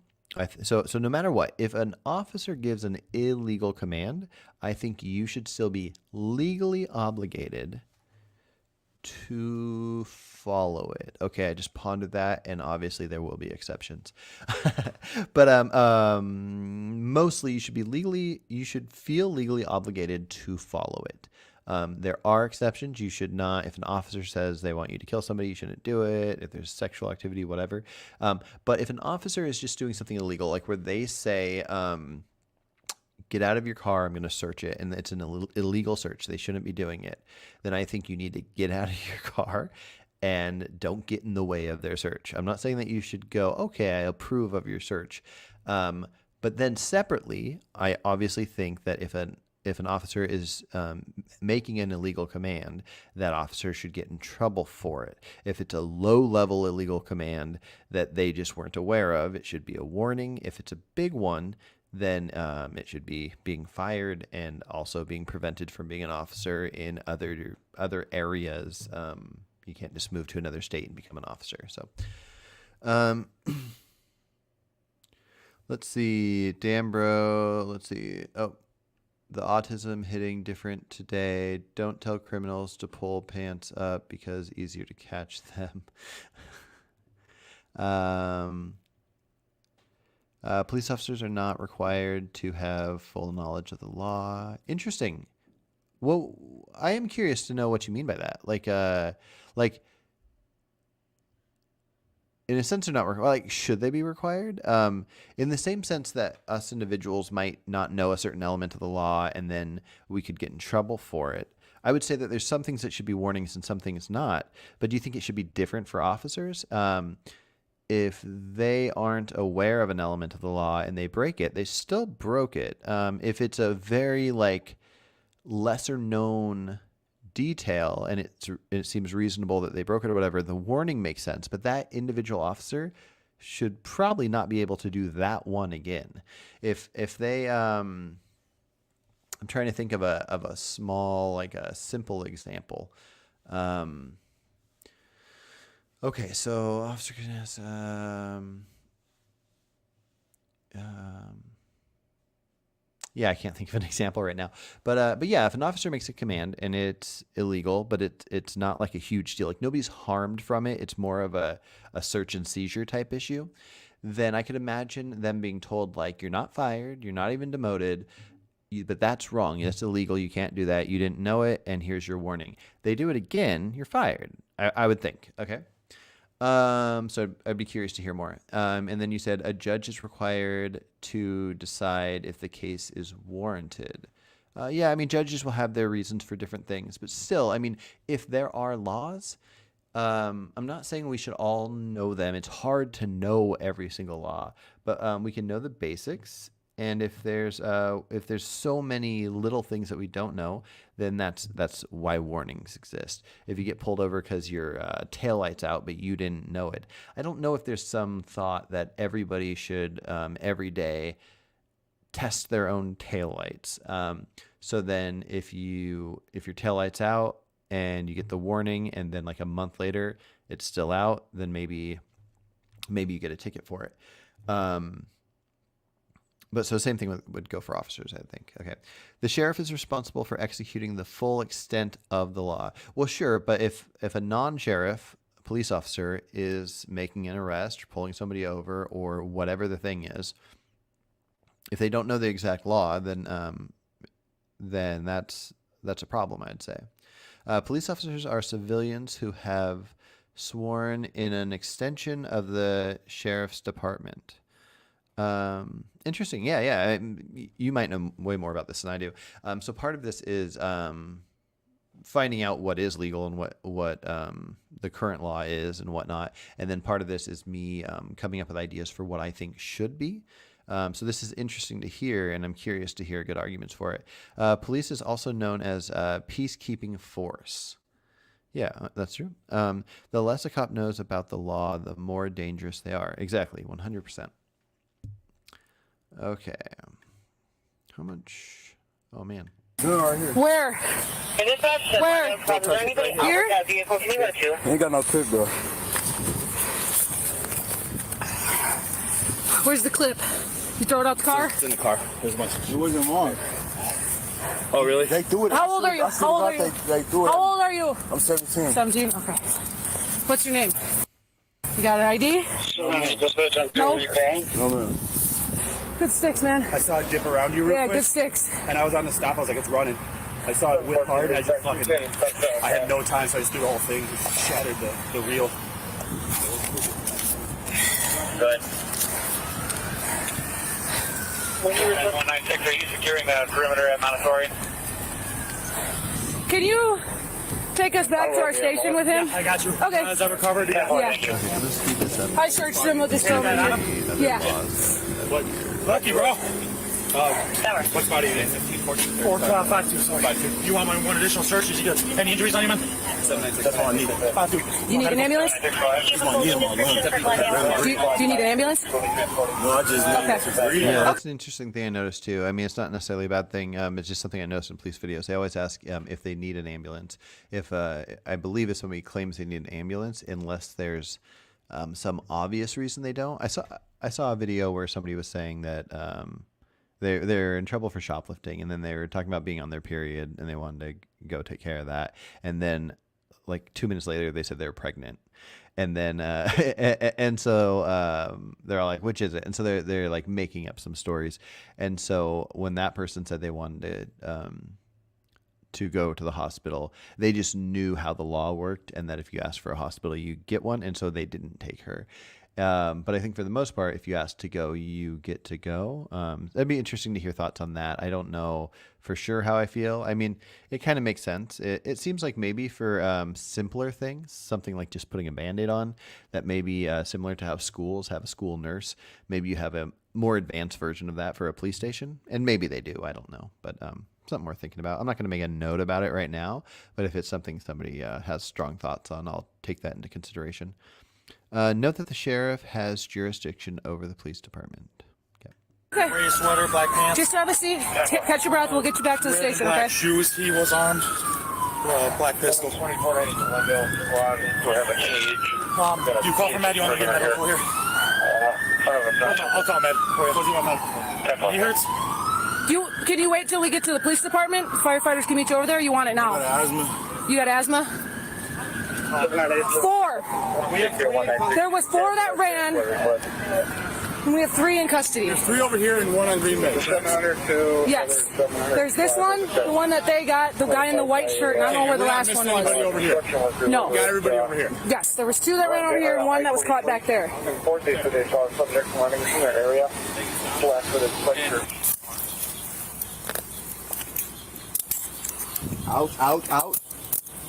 so no matter what, if an officer gives an illegal command, I think you should still be legally obligated to follow it. Okay, I just pondered that, and obviously there will be exceptions. But mostly you should feel legally obligated to follow it. There are exceptions. You should not, if an officer says they want you to kill somebody, you shouldn't do it. If there's sexual activity, whatever. But if an officer is just doing something illegal, like where they say, get out of your car, I'm going to search it, and it's an illegal search, they shouldn't be doing it, then I think you need to get out of your car and don't get in the way of their search. I'm not saying that you should go, okay, I approve of your search. But then separately, I obviously think that if an officer is making an illegal command, that officer should get in trouble for it. If it's a low-level illegal command that they just weren't aware of, it should be a warning. If it's a big one, then it should be being fired and also being prevented from being an officer in other areas. You can't just move to another state and become an officer. So let's see. Dambro, let's see. Oh, the autism hitting different today. Don't tell criminals to pull pants up because easier to catch them. Police officers are not required to have full knowledge of the law. Interesting. Well, I am curious to know what you mean by that. Like in a sense, they're not required. Like, should they be required? In the same sense that us individuals might not know a certain element of the law, and then we could get in trouble for it. I would say that there's some things that should be warnings and some things not. But do you think it should be different for officers? If they aren't aware of an element of the law and they break it, they still broke it. If it's a very lesser known detail and it seems reasonable that they broke it or whatever, the warning makes sense. But that individual officer should probably not be able to do that one again. If they, I'm trying to think of a small, a simple example. Okay, so officer can ask, yeah, I can't think of an example right now, but yeah, if an officer makes a command and it's illegal, but it's not like a huge deal, like nobody's harmed from it, it's more of a search and seizure type issue, then I could imagine them being told, like, you're not fired, you're not even demoted, but that's wrong, that's illegal, you can't do that, you didn't know it, and here's your warning. They do it again, you're fired, I would think. Okay. So I'd be curious to hear more. And then you said a judge is required to decide if the case is warranted. Yeah, I mean, judges will have their reasons for different things, but still, I mean, if there are laws, I'm not saying we should all know them. It's hard to know every single law, but we can know the basics. And if there's so many little things that we don't know, then that's why warnings exist. If you get pulled over because your taillight's out but you didn't know it, I don't know if there's some thought that everybody should every day test their own taillights. So then if your taillight's out and you get the warning and then like a month later it's still out, then maybe you get a ticket for it. But so same thing would go for officers, I think. Okay. The sheriff is responsible for executing the full extent of the law. Well, sure, but if a non-sheriff police officer is making an arrest or pulling somebody over or whatever the thing is, if they don't know the exact law, then that's a problem, I'd say. Police officers are civilians who have sworn in an extension of the sheriff's department. Interesting. Yeah. You might know way more about this than I do. So part of this is finding out what is legal and what the current law is and whatnot. And then part of this is me coming up with ideas for what I think should be. So this is interesting to hear, and I'm curious to hear good arguments for it. Police is also known as peacekeeping force. Yeah, that's true. The less a cop knows about the law, the more dangerous they are. Exactly, 100%. Okay. How much? Oh, man. Where? Where? Here? Ain't got no clip, bro. Where's the clip? You throw it out the car? It's in the car. There's a bunch. It wasn't wrong. Oh, really? They threw it. How old are you? How old are you? They threw it. How old are you? I'm 17. 17? Okay. What's your name? You got an ID? No? No, man. Good sticks, man. I saw it dip around you real Yeah, quick. good sticks. And I was on the stop. I was like, it's running. I saw it whip hard, and I just fucking. I had no time, so I just threw the whole thing. Just shattered the reel. Good. 196, are you securing the perimeter at Montessori? Can you take us back to our station with him? I got you. Okay. Is that recovered? Yeah. Yeah. I searched him with this phone. Yeah. What? Lucky, bro. What spot are you in? 452, sorry. 52. You want one additional search? Did you get any injuries on you, man? 796. That's all I need. 52. You need an ambulance? Do you need an ambulance? No, I just Okay. Yeah, that's an interesting thing I noticed too. I mean, it's not necessarily a bad thing. It's just something I noticed in police videos. They always ask if they need an ambulance. If I believe if somebody claims they need an ambulance, unless there's some obvious reason they don't. I saw a video where somebody was saying that they're in trouble for shoplifting, and then they were talking about being on their period, and they wanted to go take care of that, and then like 2 minutes later they said they were pregnant. And then, and so they're all like, which is it? And so they're like making up some stories. And so when that person said they wanted to go to the hospital, they just knew how the law worked, and that if you ask for a hospital, you get one. And so they didn't take her. But I think for the most part, if you ask to go, you get to go. That'd be interesting to hear thoughts on that. I don't know for sure how I feel. I mean, it kind of makes sense. It seems like maybe for simpler things, something like just putting a Band-Aid on, that may be similar to how schools have a school nurse. Maybe you have a more advanced version of that for a police station, and maybe they do. I don't know, but something worth thinking about. I'm not going to make a note about it right now, but if it's something somebody has strong thoughts on, I'll take that into consideration. Note that the sheriff has jurisdiction over the police department. Okay. Wear your sweater, black pants. Just have a seat. Catch your breath. We'll get you back to the station, black okay? shoes. He was armed. Black pistol. 24 inch window squad. We have a cage. You call for Med. You want me to get medical here? I'll call Med. What do you want Med? He hurts? Can you wait till we get to the police department? Firefighters can meet you over there. Or you want it now? asthma. You got asthma? 4. There was 4 that ran, and we have 3 in custody. There's 3 over here and 1 on Green Bay. Yes. There's this one, the one that they got, the guy in the white shirt, and I don't know where the last one was. Over here. No. Got everybody over here. Yes, there was 2 that ran over here and 1 that was caught back there. They saw subject running in that area. Out.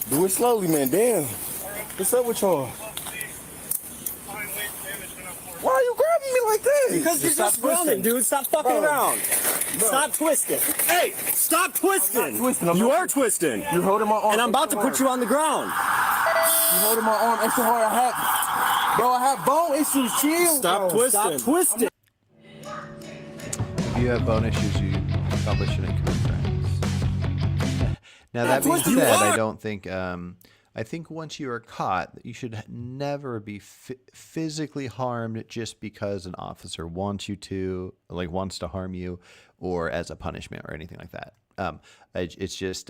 Do it slowly, man. Damn. What's up with y'all? Why are you grabbing me like that? Because you're just running, dude. Stop fucking around. Stop twisting. Hey, stop twisting. You are twisting. You're holding my arm. And I'm about to put you on the ground. You're holding my arm extra hard. I have bone issues. Chill. Stop twisting. Stop twisting. If you have bone issues, you probably shouldn't commit crimes. Now that being said, I don't think I think once you are caught, you should never be physically harmed just because an officer wants you to, like wants to harm you, or as a punishment or anything like that. It's just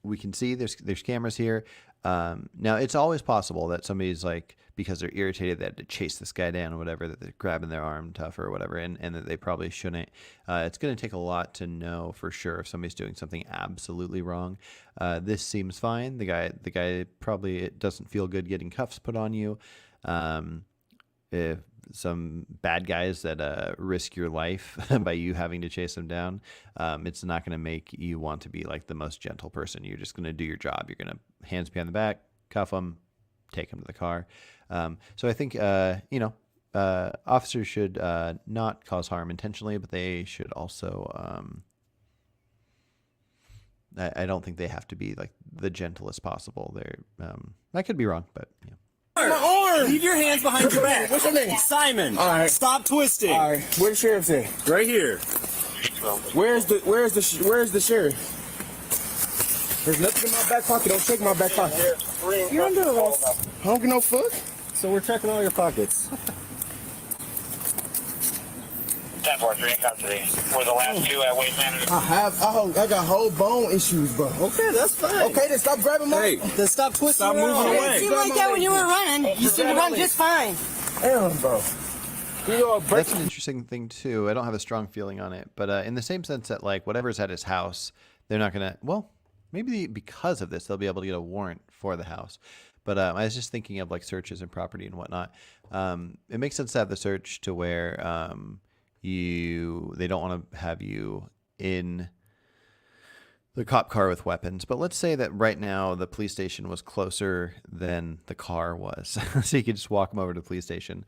we can see there's cameras here. Now it's always possible that somebody's like, because they're irritated, they had to chase this guy down or whatever, that they're grabbing their arm tougher or whatever, and that they probably shouldn't. It's going to take a lot to know for sure if somebody's doing something absolutely wrong. This seems fine. The guy probably doesn't feel good getting cuffs put on you. If some bad guys that risk your life by you having to chase them down, it's not going to make you want to be like the most gentle person. You're just going to do your job. You're going to hands behind the back, cuff them, take them to the car. So I think, officers should not cause harm intentionally, but they should also, I don't think they have to be like the gentlest possible. I could be wrong, but yeah. My arm! Leave your hands behind your back. What's your name? Simon. All right. Stop twisting. All right. Where's the sheriff at? Right here. Where's the sheriff? There's nothing in my back pocket. Don't check my back pocket. You're under arrest. I don't give no fuck. So we're checking all your pockets. 10-4-3 in custody. We're the last two at Waste Management. I got whole bone issues, bro. Okay, that's fine. Okay, then stop grabbing my. Hey, then stop twisting. Stop around. moving away. It seemed like that when you were running. You seemed to run just fine. Damn, bro. That's an interesting thing too. I don't have a strong feeling on it, but in the same sense that like whatever's at his house, they're not gonna. Well, maybe because of this, they'll be able to get a warrant for the house. But I was just thinking of like searches and property and whatnot. It makes sense to have the search to where they don't want to have you in the cop car with weapons. But let's say that right now the police station was closer than the car was, so you could just walk them over to the police station.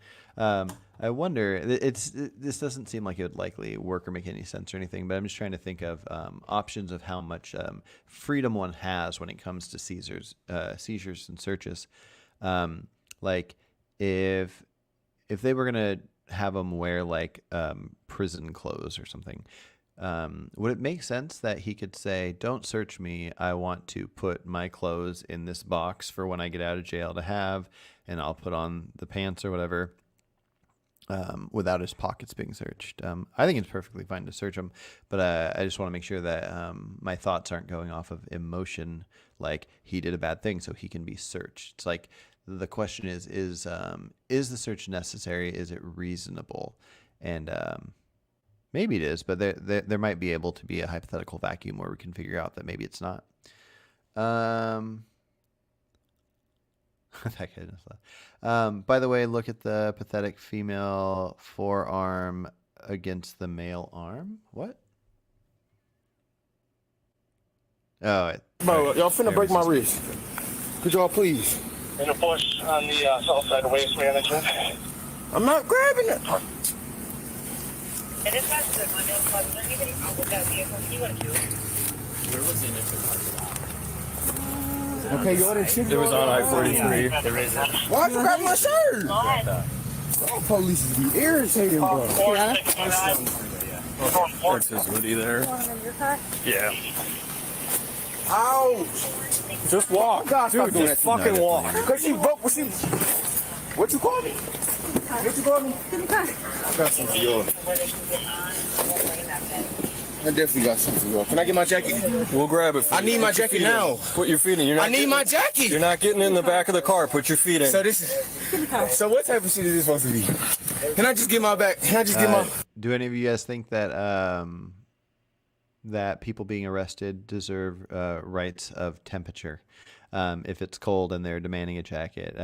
I wonder, this doesn't seem like it would likely work or make any sense or anything, but I'm just trying to think of options of how much freedom one has when it comes to seizures and searches. Like if they were gonna have them wear like prison clothes or something, would it make sense that he could say, don't search me, I want to put my clothes in this box for when I get out of jail to have, and I'll put on the pants or whatever, without his pockets being searched? I think it's perfectly fine to search them, but I just want to make sure that my thoughts aren't going off of emotion, like he did a bad thing so he can be searched. It's like the question is the search necessary? Is it reasonable? And maybe it is, but there might be able to be a hypothetical vacuum where we can figure out that maybe it's not. That guy just left. By the way, look at the pathetic female forearm against the male arm. What? Oh, bro, y'all finna break my wrist. Could y'all please? In a push on the south side of Waste Management. I'm not grabbing it. It is faster. Is there anybody out with that vehicle? Can you go to? Where was the initial Okay, you ordered chicken? It was on I-43. There is. Why'd you grab my shirt? Oh, police is be irritating, bro. That's his hoodie there. Yeah. Ouch. Just walk. Dude, just fucking walk. Cause she broke. What you call me? What you call me? I got something for you. I definitely got something for you. Can I get my jacket? We'll grab it for you. I need my jacket now. Put your feet in. You're not I need my jacket. You're not getting in the back of the car. Put your feet in. So this is. So what type of shit is this supposed to be? Can I just get my back? Can I just get my? Do any of you guys think that that people being arrested deserve rights of temperature? If it's cold and they're demanding a jacket,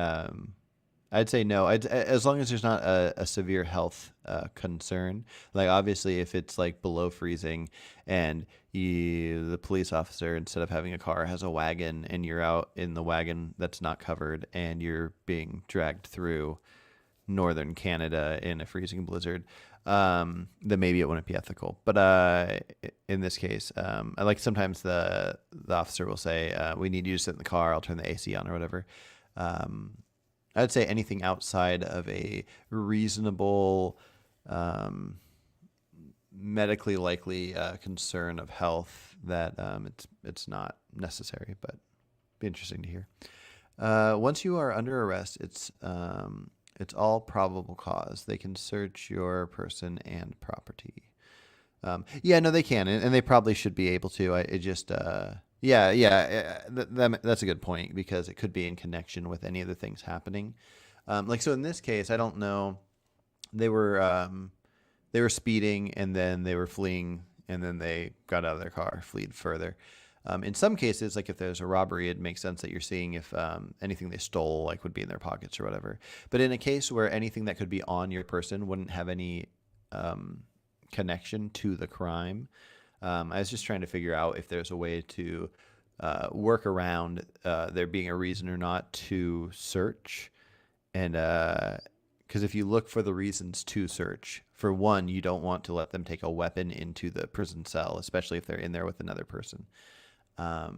I'd say no. As long as there's not a severe health concern. Like obviously, if it's like below freezing and the police officer, instead of having a car, has a wagon, and you're out in the wagon that's not covered, and you're being dragged through northern Canada in a freezing blizzard, then maybe it wouldn't be ethical. But in this case, like sometimes the officer will say, we need you to sit in the car, I'll turn the AC on or whatever. I'd say anything outside of a reasonable, medically likely concern of health, that it's not necessary. But be interesting to hear. Once you are under arrest, it's all probable cause. They can search your person and property. Yeah, no, they can, and they probably should be able to. That's a good point, because it could be in connection with any of the things happening. So in this case, I don't know. They were speeding, and then they were fleeing, and then they got out of their car, fled further. In some cases, like if there's a robbery, it makes sense that you're seeing if anything they stole like would be in their pockets or whatever. But in a case where anything that could be on your person wouldn't have any connection to the crime, I was just trying to figure out if there's a way to work around there being a reason or not to search. And because if you look for the reasons to search, for one, you don't want to let them take a weapon into the prison cell, especially if they're in there with another person. But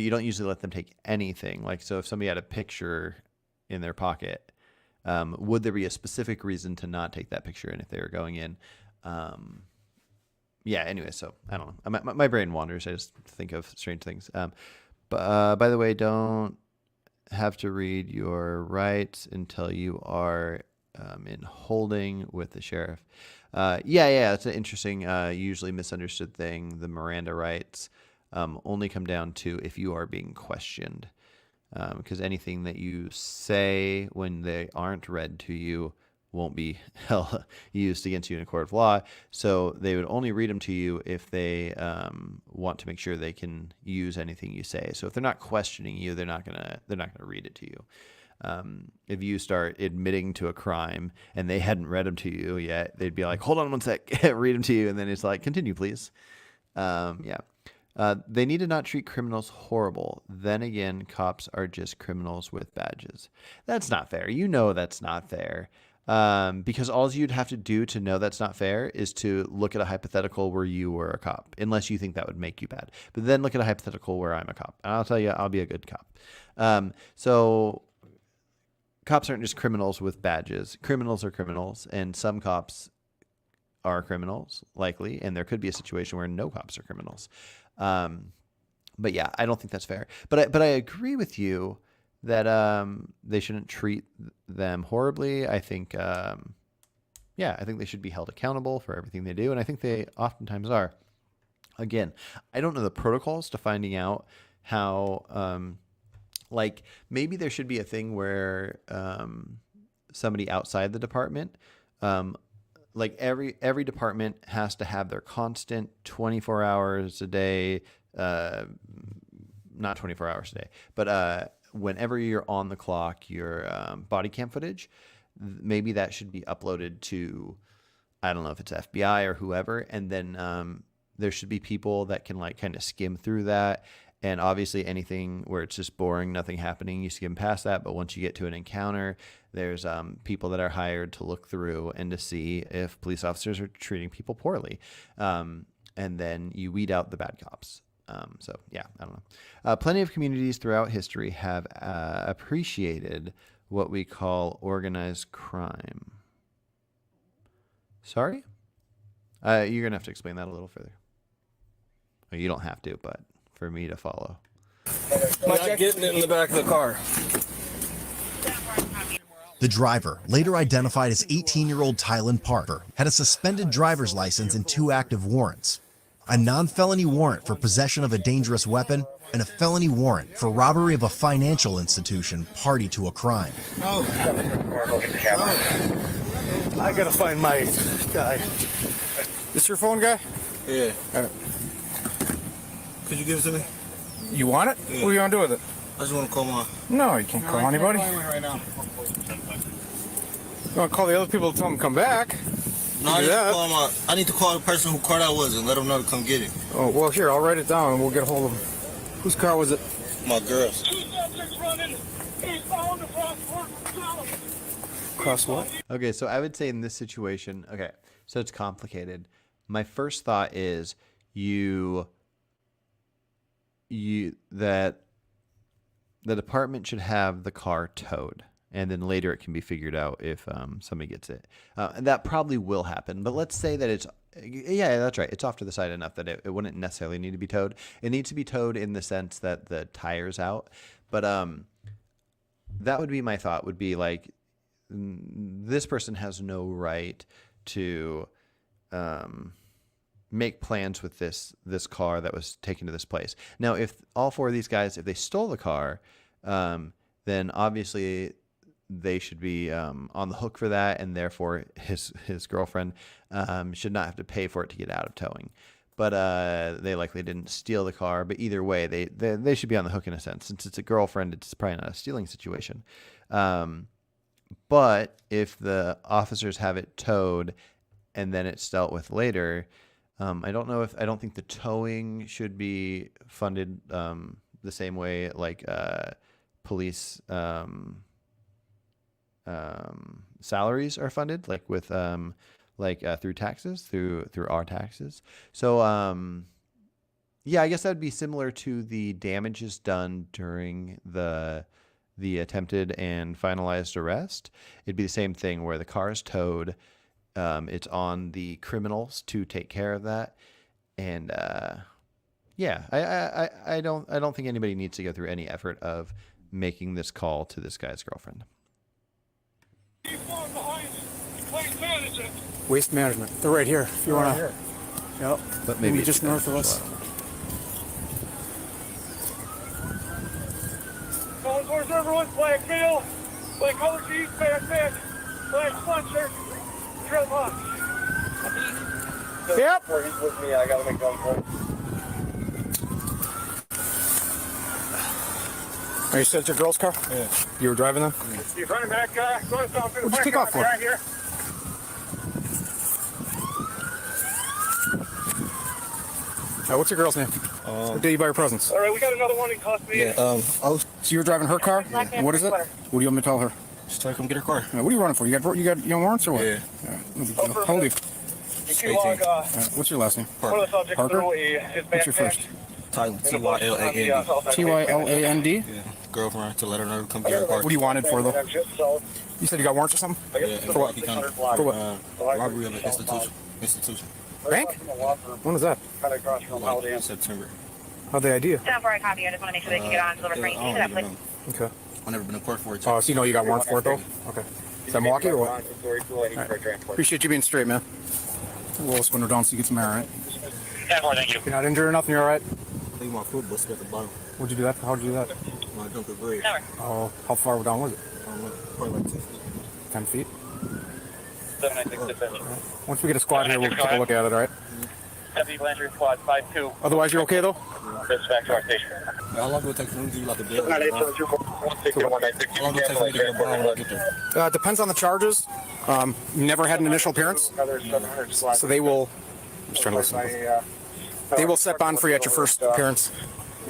you don't usually let them take anything. Like, so if somebody had a picture in their pocket, would there be a specific reason to not take that picture in if they were going in? Anyway, so I don't know. My brain wanders. I just think of strange things. But by the way, don't have to read your rights until you are in holding with the sheriff. It's an interesting, usually misunderstood thing. The Miranda rights only come down to if you are being questioned, because anything that you say when they aren't read to you won't be used against you in a court of law. So they would only read them to you if they want to make sure they can use anything you say. So if they're not questioning you, they're not gonna read it to you. If you start admitting to a crime and they hadn't read them to you yet, they'd be like, hold on one sec, read them to you. And then it's like, continue, please. They need to not treat criminals horrible. Then again, cops are just criminals with badges. That's not fair. You know that's not fair. Because all you'd have to do to know that's not fair is to look at a hypothetical where you were a cop, unless you think that would make you bad. But then look at a hypothetical where I'm a cop, and I'll tell you, I'll be a good cop. So cops aren't just criminals with badges. Criminals are criminals, and some cops are criminals, likely, and there could be a situation where no cops are criminals. But yeah, I don't think that's fair. But I agree with you that they shouldn't treat them horribly. I think I think they should be held accountable for everything they do, and I think they oftentimes are. Again, I don't know the protocols to finding out how maybe there should be a thing where somebody outside the department, every department has to have their constant 24 hours a day, not 24 hours a day, but whenever you're on the clock, your body cam footage, maybe that should be uploaded to, I don't know if it's FBI or whoever, and then there should be people that can kind of skim through that. And obviously anything where it's just boring, nothing happening, you skim past that. But once you get to an encounter, there's people that are hired to look through and to see if police officers are treating people poorly. And then you weed out the bad cops. I don't know. Plenty of communities throughout history have appreciated what we call organized crime. Sorry? You're going to have to explain that a little further. Well, you don't have to, but for me to follow. Not getting it in the back of the car. The driver, later identified as 18-year-old Tylen Parker, had a suspended driver's license and 2 active warrants. A non-felony warrant for possession of a dangerous weapon, and a felony warrant for robbery of a financial institution party to a crime. I gotta find my guy. This your phone, guy? Yeah. All right. Could you give it to me? You want it? Yeah. What are you gonna do with it? I just want to call my... No, you can't call anybody. Right now. You want to call the other people to tell them to come back? No, I need to call the person who car that was and let them know to come get it. Oh, well, here, I'll write it down and we'll get a hold of him. Whose car was it? My girl's. Cross what? Okay, so I would say in this situation, okay, so it's complicated. My first thought is that the department should have the car towed and then later it can be figured out if somebody gets it. And that probably will happen. But let's say that it's, yeah, that's right. It's off to the side enough that it wouldn't necessarily need to be towed. It needs to be towed in the sense that the tire's out. But that would be my thought, would be like, this person has no right to make plans with this car that was taken to this place. Now, if all four of these guys, if they stole the car, then obviously they should be on the hook for that, and therefore his girlfriend should not have to pay for it to get out of towing. But they likely didn't steal the car. But either way, they should be on the hook in a sense. Since it's a girlfriend, it's probably not a stealing situation. But if the officers have it towed and then it's dealt with later, I don't think the towing should be funded the same way like police salaries are funded, like with through taxes, through our taxes. So yeah, I guess that would be similar to the damages done during the attempted and finalized arrest. It'd be the same thing where the car is towed. It's on the criminals to take care of that. And yeah, I don't think anybody needs to go through any effort of making this call to this guy's girlfriend. Waste management. They're right here. If you want to. Yep. But maybe just north of us. Where's everyone's flag field? Flag color sheet, flag sponsor, drill box. Yep. He's with me. I gotta make one for him. Oh, you said it's your girl's car? Yeah. You were driving them? Yeah. You're running back, going south through the What'd you take off for? right here. What's your girl's name? What day you buy your presents? All right, we got another one in custody. Yeah. So you were driving her car? Yeah. What is it? What do you want me to tell her? Just try to come get her car. What are you running for? You got warrants or what? Yeah. How old are you? 18. What's your last name? One of the subjects Parker? threw his What's your first? Tyland. T-Y-L-A-N-D. T-Y-L-A-N-D? Yeah. Girlfriend to let her know to come get her car. What do you want it for, though? You said you got warrants or something? Yeah. For what? For what? Robbery of an institution. Bank? When is that? Like September. How'd they ID you? Stand for a copy. I just want to make sure they can get on to the frame. I don't even know. Okay. I've never been in court for it. Oh, so you know you got warrants for it, though? Okay. Is that Milwaukee or what? Right. Appreciate you being straight, man. Roll this window down so you get some air, all right? Thank you. You're not injured or nothing, you're all right? I think my foot busted at the bottom. What'd you do that? How'd you do that? When I jumped the bridge. Oh, how far down was it? Probably like 10 feet. 10 feet? 796. Once we get a squad here, we'll take a look at it, all right? Deputy Blanchard, squad 5-2. Otherwise, you're okay, though? This back to our station. How long do it take for me to give you like a bill? How long do it take for me to get a bar when I get there? It depends on the charges. You never had an initial appearance, so they will. I'm just trying to listen. They will set bond for you at your first appearance.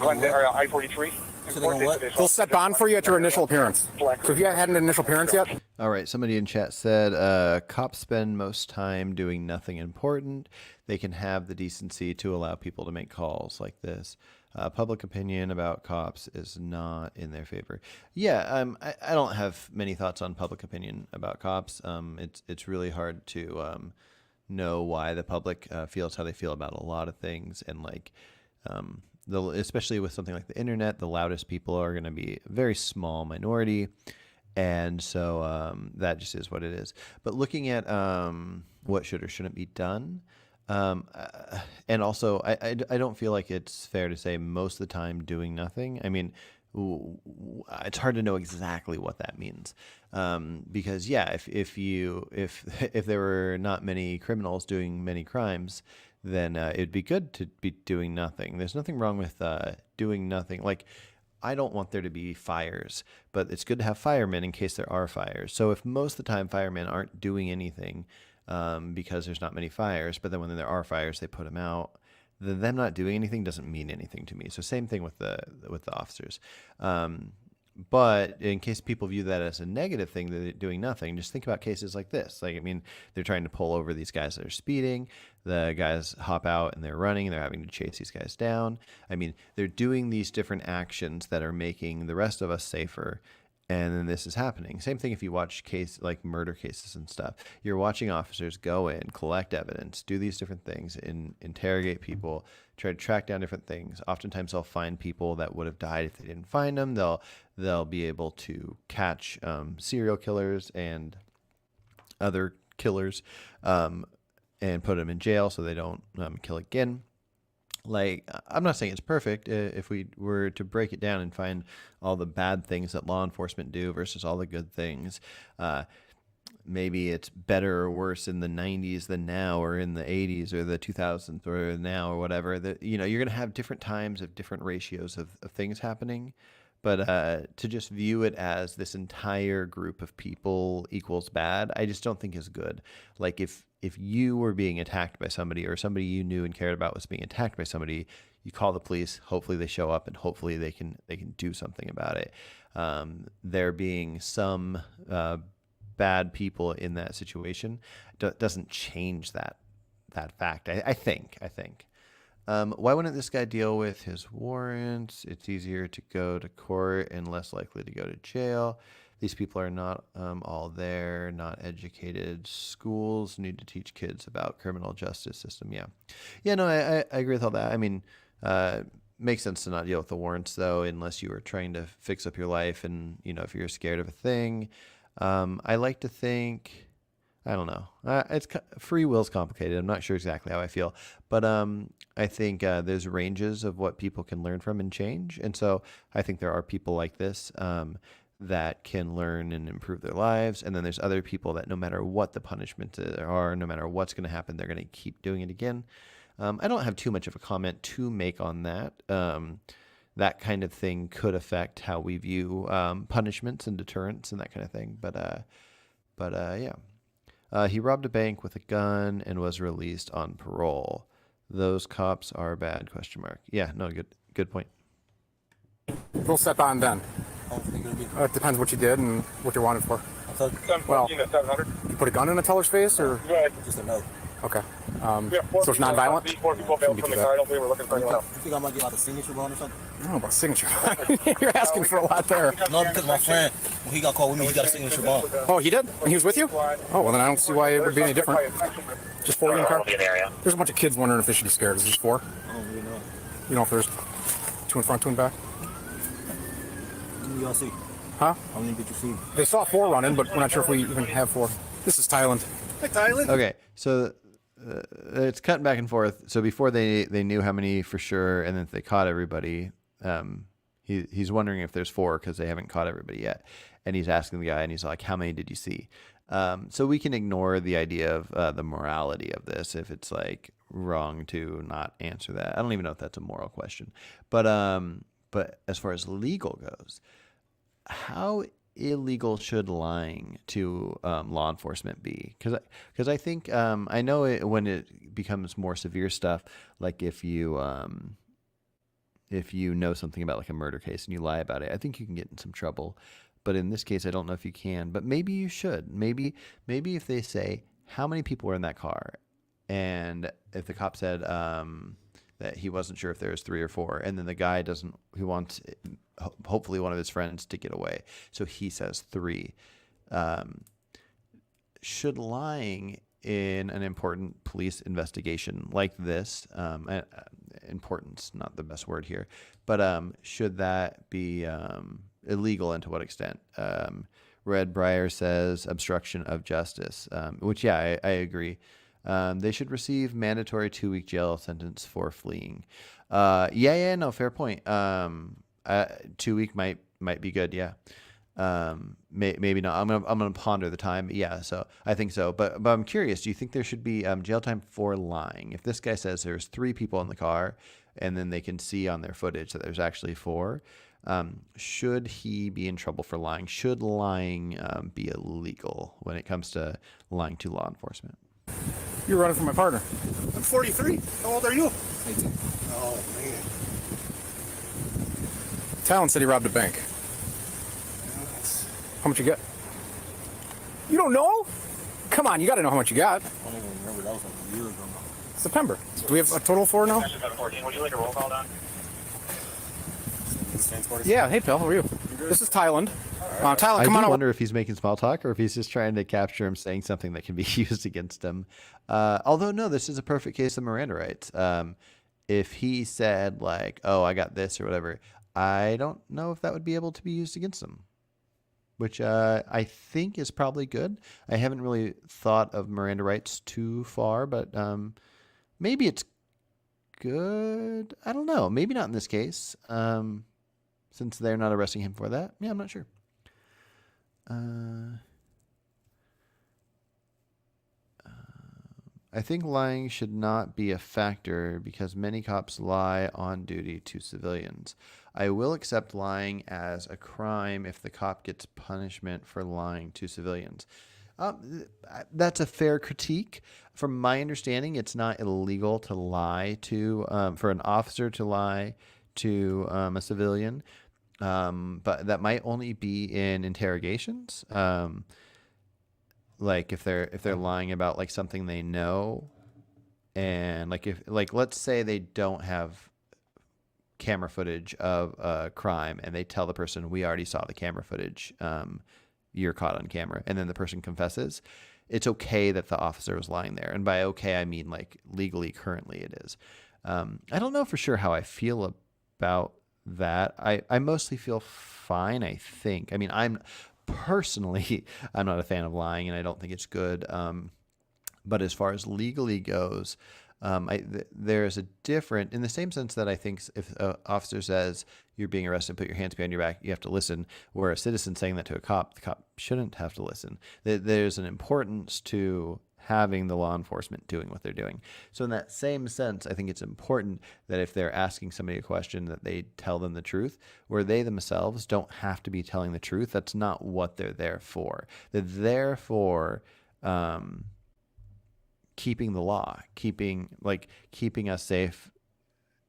I-43. So they gonna what? They'll set bond for you at your initial appearance. So if you haven't had an initial appearance yet, All right, somebody in chat said cops spend most time doing nothing important. They can have the decency to allow people to make calls like this. Public opinion about cops is not in their favor. Yeah, I don't have many thoughts on public opinion about cops. It's really hard to know why the public feels how they feel about a lot of things, and like especially with something like the internet, the loudest people are going to be a very small minority. And so that just is what it is. But looking at what should or shouldn't be done, and also I don't feel like it's fair to say most of the time doing nothing. I mean, it's hard to know exactly what that means, because yeah, if there were not many criminals doing many crimes, then it'd be good to be doing nothing. There's nothing wrong with doing nothing. Like, I don't want there to be fires, but it's good to have firemen in case there are fires. So if most of the time firemen aren't doing anything because there's not many fires, but then when there are fires, they put them out, then them not doing anything doesn't mean anything to me. So same thing with the officers. But in case people view that as a negative thing, that they're doing nothing, just think about cases like this. Like, I mean, they're trying to pull over these guys that are speeding. The guys hop out and they're running. They're having to chase these guys down. I mean, they're doing these different actions that are making the rest of us safer. and then this is happening. Same thing if you watch like murder cases and stuff. You're watching officers go in, collect evidence, do these different things, interrogate people, try to track down different things. Oftentimes they'll find people that would have died if they didn't find them. They'll be able to catch serial killers and other killers and put them in jail so they don't kill again. Like, I'm not saying it's perfect. If we were to break it down and find all the bad things that law enforcement do versus all the good things, maybe it's better or worse in the 90s than now, or in the 80s or the 2000s or now or whatever. You're going to have different times of different ratios of things happening. But to just view it as this entire group of people equals bad, I just don't think is good. Like if you were being attacked by somebody, or somebody you knew and cared about was being attacked by somebody, you call the police, hopefully they show up, and hopefully they can do something about it. There being some bad people in that situation doesn't change that fact. I think. Why wouldn't this guy deal with his warrants? It's easier to go to court and less likely to go to jail. These people are not all there, not educated. Schools need to teach kids about criminal justice system. Yeah, no, I agree with all that. I mean, makes sense to not deal with the warrants, though, unless you were trying to fix up your life and, if you're scared of a thing. I like to think, I don't know. Free will's complicated. I'm not sure exactly how I feel, but I think there's ranges of what people can learn from and change. And so I think there are people like this that can learn and improve their lives. And then there's other people that no matter what the punishments are, no matter what's going to happen, they're going to keep doing it again. I don't have too much of a comment to make on that. That kind of thing could affect how we view punishments and deterrence and that kind of thing. But yeah. He robbed a bank with a gun and was released on parole. Those cops are bad, ? Yeah, no, good point. We'll step on then. It depends what you did and what you're wanted for. Well, you put a gun in a teller's face, or? Just a note. Okay. So it's non-violent? 4 people bailed from the car. I don't believe we're looking for anyone else. You think I might get like a signature bond or something? I don't know about signature. You're asking for a lot there. No, because my friend, when he got called with me, he got a signature bond. Oh, he did? And he was with you? Oh, well then I don't see why it would be any different. Just 4 in the car? There's a bunch of kids wondering if they should be scared. Is there just 4? I don't really know. You know if there's 2 in front, 2 in back? How many y'all see? Huh? How many did you see? They saw 4 running, but we're not sure if we even have 4. This is Thailand. Hi, Thailand. Okay, so it's cutting back and forth. So before they knew how many for sure, and then if they caught everybody, he's wondering if there's 4 because they haven't caught everybody yet. And he's asking the guy, and he's like, how many did you see? So we can ignore the idea of the morality of this if it's like wrong to not answer that. I don't even know if that's a moral question. But as far as legal goes, how illegal should lying to law enforcement be? Because I think I know when it becomes more severe stuff, like if you know something about like a murder case and you lie about it, I think you can get in some trouble. But in this case, I don't know if you can. But maybe you should. Maybe if they say how many people were in that car, and if the cop said that he wasn't sure if there was 3 or 4, and then the guy he wants hopefully one of his friends to get away, so he says 3. Should lying in an important police investigation like this, importance not the best word here, but should that be illegal, and to what extent? Red Briar says obstruction of justice, which I agree. They should receive mandatory 2-week jail sentence for fleeing. No, fair point. 2-week might be good. Yeah. Maybe not. I'm gonna ponder the time. Yeah. So I think so. But I'm curious. Do you think there should be jail time for lying? If this guy says there's 3 people in the car, and then they can see on their footage that there's actually 4, should he be in trouble for lying? Should lying be illegal when it comes to lying to law enforcement? You're running from my partner. I'm 43. How old are you? 18. Oh, man. Talon said he robbed a bank. How much you get? You don't know? Come on, you got to know how much you got. I don't even remember. That was like a year ago. September. Do we have a total 4 now? Would you like a roll call done? Yeah, hey pal, how are you? This is Thailand. Thailand, I come on do over. wonder if he's making small talk or if he's just trying to capture him saying something that can be used against him. Although, no, this is a perfect case of Miranda rights. If he said, like, oh, I got this or whatever, I don't know if that would be able to be used against him, which I think is probably good. I haven't really thought of Miranda rights too far, but maybe it's good. I don't know. Maybe not in this case, since they're not arresting him for that. Yeah, I'm not sure. I think lying should not be a factor because many cops lie on duty to civilians. I will accept lying as a crime if the cop gets punishment for lying to civilians. That's a fair critique. From my understanding, it's not illegal to lie to, for an officer to lie to a civilian, but that might only be in interrogations. Like if they're lying about like something they know, and like let's say they don't have camera footage of a crime and they tell the person, we already saw the camera footage, you're caught on camera, and then the person confesses, it's okay that the officer was lying there. And by okay, I mean like legally currently it is. I don't know for sure how I feel about that. I mostly feel fine, I think. I mean, personally, I'm not a fan of lying, and I don't think it's good. But as far as legally goes, there's a different, in the same sense that I think if an officer says you're being arrested, put your hands behind your back, you have to listen, where a citizen saying that to a cop, the cop shouldn't have to listen. There's an importance to having the law enforcement doing what they're doing. So in that same sense, I think it's important that if they're asking somebody a question, that they tell them the truth, where they themselves don't have to be telling the truth. That's not what they're there for. They're there for keeping the law, keeping us safe,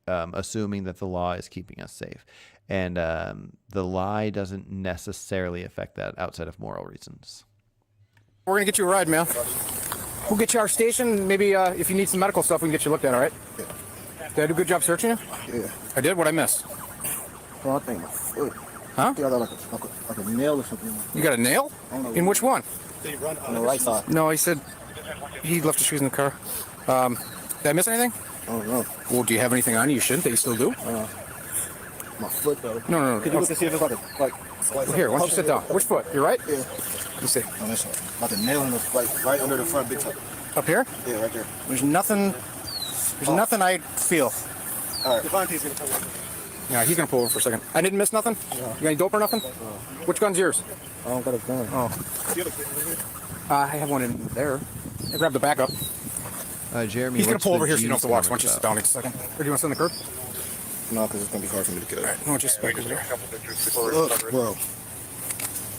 assuming that the law is keeping us safe. And the lie doesn't necessarily affect that outside of moral reasons. We're going to get you a ride, man. We'll get you our station. Maybe if you need some medical stuff, we can get you looked at, all right? Yeah. Did I do a good job searching you? Yeah. I did? What'd I miss? Well, I think my foot. Huh? I think I got like a nail or something. You got a nail? In which one? On the right side. No, he said he left his shoes in the car. Did I miss anything? I don't know. Well, do you have anything on you? You shouldn't. That you still do? My foot, though. No. Could you look and see if it's like well, here, why don't you sit down? Which foot? Your right? Yeah. Let me see. Oh, that's like a nail in the right under the front big toe. Up here? Yeah, right there. There's nothing. There's nothing I feel. All right. Devontae's gonna come over. Yeah, he's gonna pull over for a second. I didn't miss nothing? No. You got any dope or nothing? No. Which gun's yours? I don't got a gun. Oh. I have one in there. I grabbed the backup. Jeremy, he's gonna pull over here so you don't have to watch. Why don't you sit down next second? Or do you want to sit on the curb? No, because it's gonna be hard for me to get. All right. No, just back over there. Look, bro.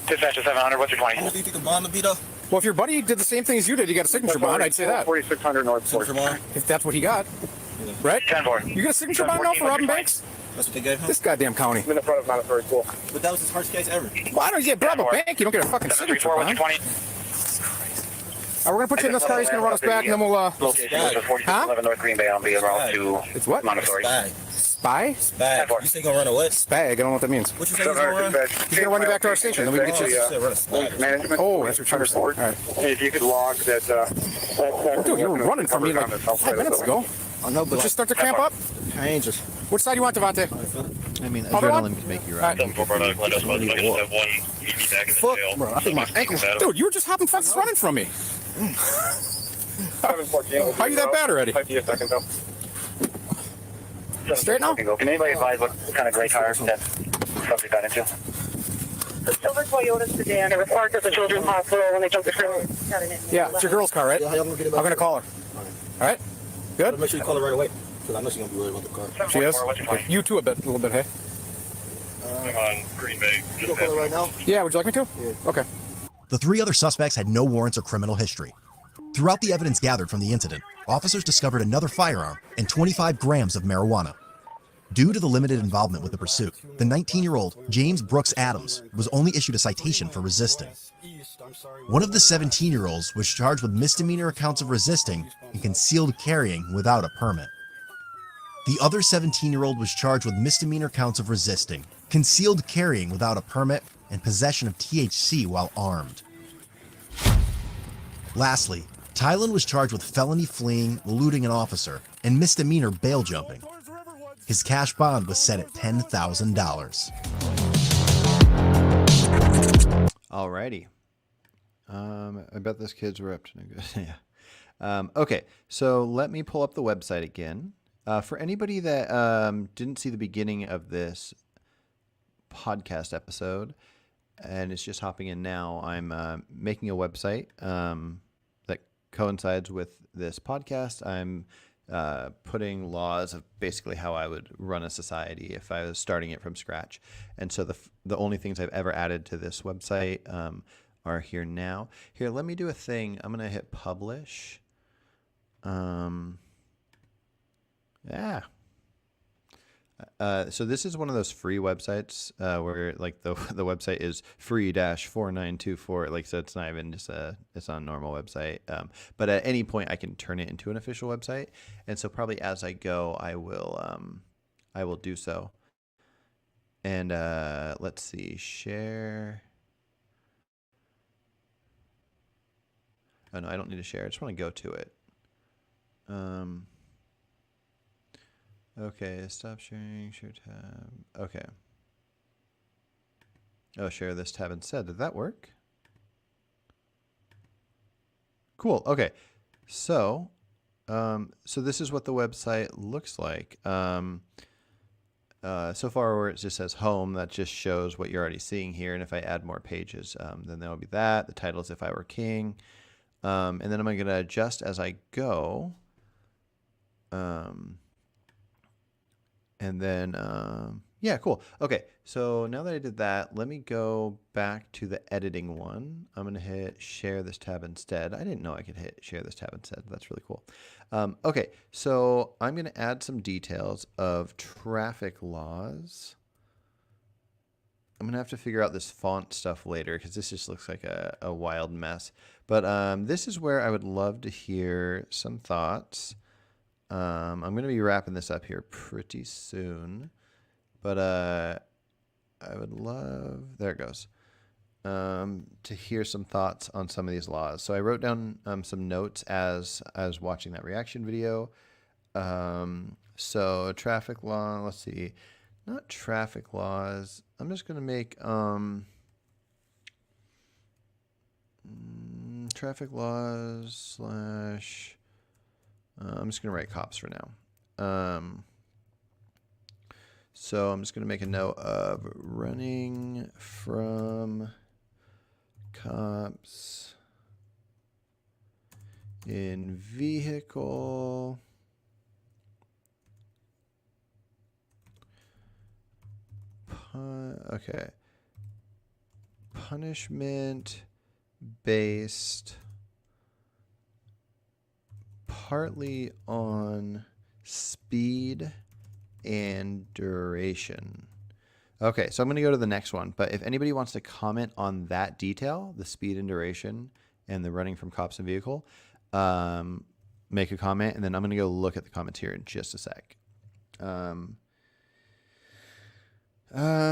Dispatcher 700, what's your 20? How much do you think a bond would be, though? Well, if your buddy did the same thing as you did, you got a signature bond, I'd say that. 4600 North 4th. If that's what he got. Yeah. Right? 10-4. You got a signature bond now for robbing banks? That's what they gave him? This goddamn county. I'm in the front of Mount Cool. But that was his hardest case ever. Well, I don't get rob a bank. You don't get a fucking signature bond. What's your 20? We're going to put you in this car. He's going to run us back, and then we'll, Location is 4611 North Green Bay on the route to it's what? Montessori. Spy? Spag. You say gonna run away? Spag. I don't know what that means. What you say he's gonna run? He's gonna run you back to our station. Then we can get you. Management. Oh, that's what you were saying. All right. If you could log that. Dude, you were running from me like 5 minutes ago. I know, but just start to cramp up. Changes. Which side do you want, Devontae? I mean, adrenaline can make you right. Fuck, bro. I think my ankles. Dude, you were just hopping fences running from me. How are you that bad already? Straight now? Can anybody advise what kind of gray car that subject got into? The silver Toyota sedan. It was parked at the Children's Hospital when they jumped the train. Yeah, it's your girl's car, right? I'm gonna call her. All right? Good? Make sure you call her right away, because I know she's gonna be worried about the car. She is? You too a little bit, hey? On Green Bay. You gonna call her right now? Yeah, would you like me to? Yeah. Okay. The 3 other suspects had no warrants or criminal history. Throughout the evidence gathered from the incident, officers discovered another firearm and 25 grams of marijuana. Due to the limited involvement with the pursuit, the 19-year-old James Brooks Adams was only issued a citation for resisting. One of the 17-year-olds was charged with misdemeanor accounts of resisting and concealed carrying without a permit. The other 17-year-old was charged with misdemeanor counts of resisting, concealed carrying without a permit, and possession of THC while armed. Lastly, Tylen was charged with felony fleeing, eluding an officer, and misdemeanor bail jumping. His cash bond was set at $10,000. Alrighty. I bet this kid's were up to no good. Yeah. Okay, so let me pull up the website again. For anybody that didn't see the beginning of this podcast episode and is just hopping in now, I'm making a website that coincides with this podcast. I'm putting laws of basically how I would run a society if I was starting it from scratch. And so the only things I've ever added to this website are here now. Here, let me do a thing. I'm going to hit publish. Yeah. So this is one of those free websites where like the website is free-4924. Like, so it's not even just it's on a normal website. But at any point I can turn it into an official website. And so probably as I go, I will do so. And let's see, share. Oh no, I don't need to share. I just want to go to it. Okay, stop sharing, share tab. Okay. Oh, share this tab instead. Did that work? Cool. Okay. So, so this is what the website looks like. So far where it just says home, that just shows what you're already seeing here. And if I add more pages, then there will be that. The title is If I Were King. And then I'm going to adjust as I go. And then, yeah, cool. Okay, so now that I did that, let me go back to the editing one. I'm going to hit share this tab instead. I didn't know I could hit share this tab instead. That's really cool. Okay, so I'm going to add some details of traffic laws. I'm going to have to figure out this font stuff later because this just looks like a wild mess. But this is where I would love to hear some thoughts. I'm going to be wrapping this up here pretty soon, but I would love, there it goes, to hear some thoughts on some of these laws. So I wrote down some notes as I was watching that reaction video. So traffic law, let's see, not traffic laws. I'm just going to make traffic laws / I'm just going to write cops for now. So I'm just going to make a note of running from cops in vehicle. Okay. Punishment based partly on speed and duration. Okay, so I'm going to go to the next one. But if anybody wants to comment on that detail, the speed and duration and the running from cops and vehicle, make a comment. And then I'm going to go look at the comments here in just a sec.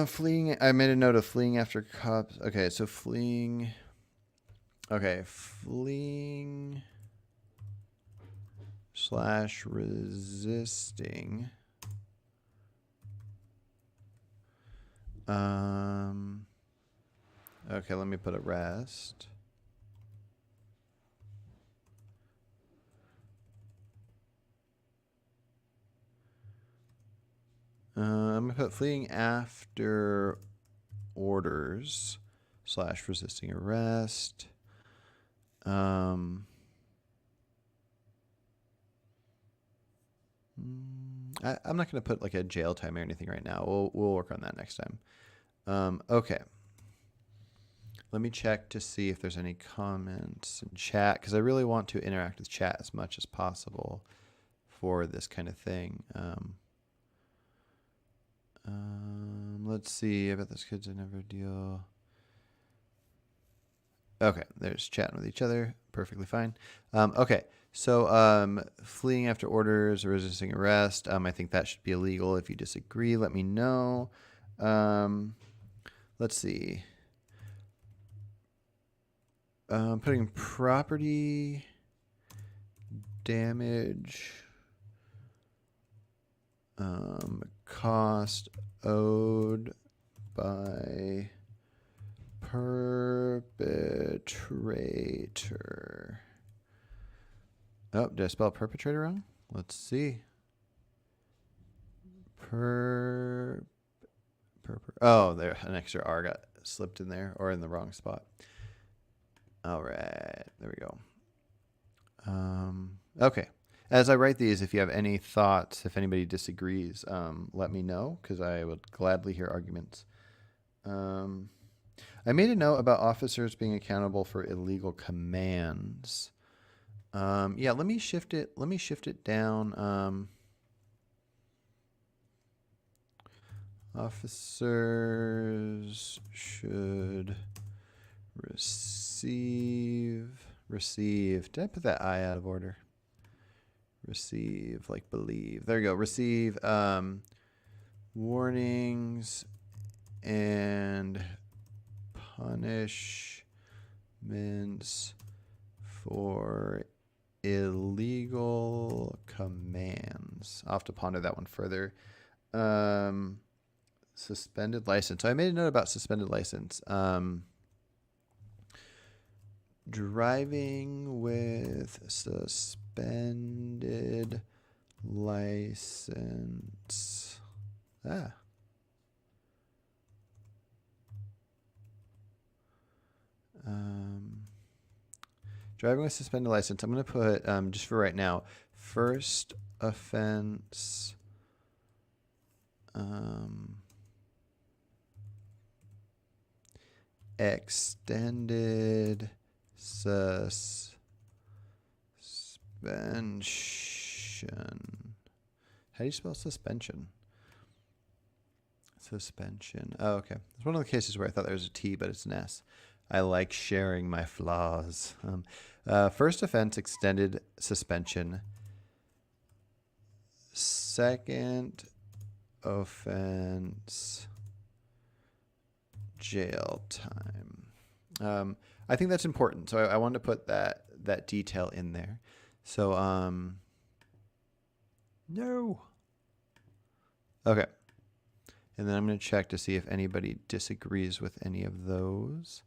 Fleeing. I made a note of fleeing after cops. Okay, so fleeing. Okay, fleeing / resisting. Okay, let me put arrest. I'm going to put fleeing after orders / resisting arrest. I'm not going to put like a jail time or anything right now. We'll work on that next time. Okay. Let me check to see if there's any comments in chat because I really want to interact with chat as much as possible for this kind of thing. Let's see. I bet this kid's a never deal. Okay, there's chatting with each other. Perfectly fine. Okay, so fleeing after orders or resisting arrest. I think that should be illegal. If you disagree, let me know. Let's see. Putting property damage, cost owed by perpetrator. Oh, did I spell perpetrator wrong? Let's see. Oh, there, an extra R got slipped in there or in the wrong spot. All right, there we go. Okay. As I write these, if you have any thoughts, if anybody disagrees, let me know, because I would gladly hear arguments. I made a note about officers being accountable for illegal commands. Yeah, let me shift it. Let me shift it down. Officers should receive. Did I put that I out of order? Receive, like believe. There you go. Receive warnings and punishments for illegal commands. I'll have to ponder that one further. Suspended license. So I made a note about suspended license. Driving with suspended license. Driving with suspended license. I'm going to put, just for right now, first offense. Extended suspension. How do you spell suspension? Suspension. Oh, okay. It's one of the cases where I thought there was a T, but it's an S. I like sharing my flaws. First offense, extended suspension. Second offense, jail time. I think that's important. So I wanted to put that detail in there. So, no. Okay. And then I'm going to check to see if anybody disagrees with any of those.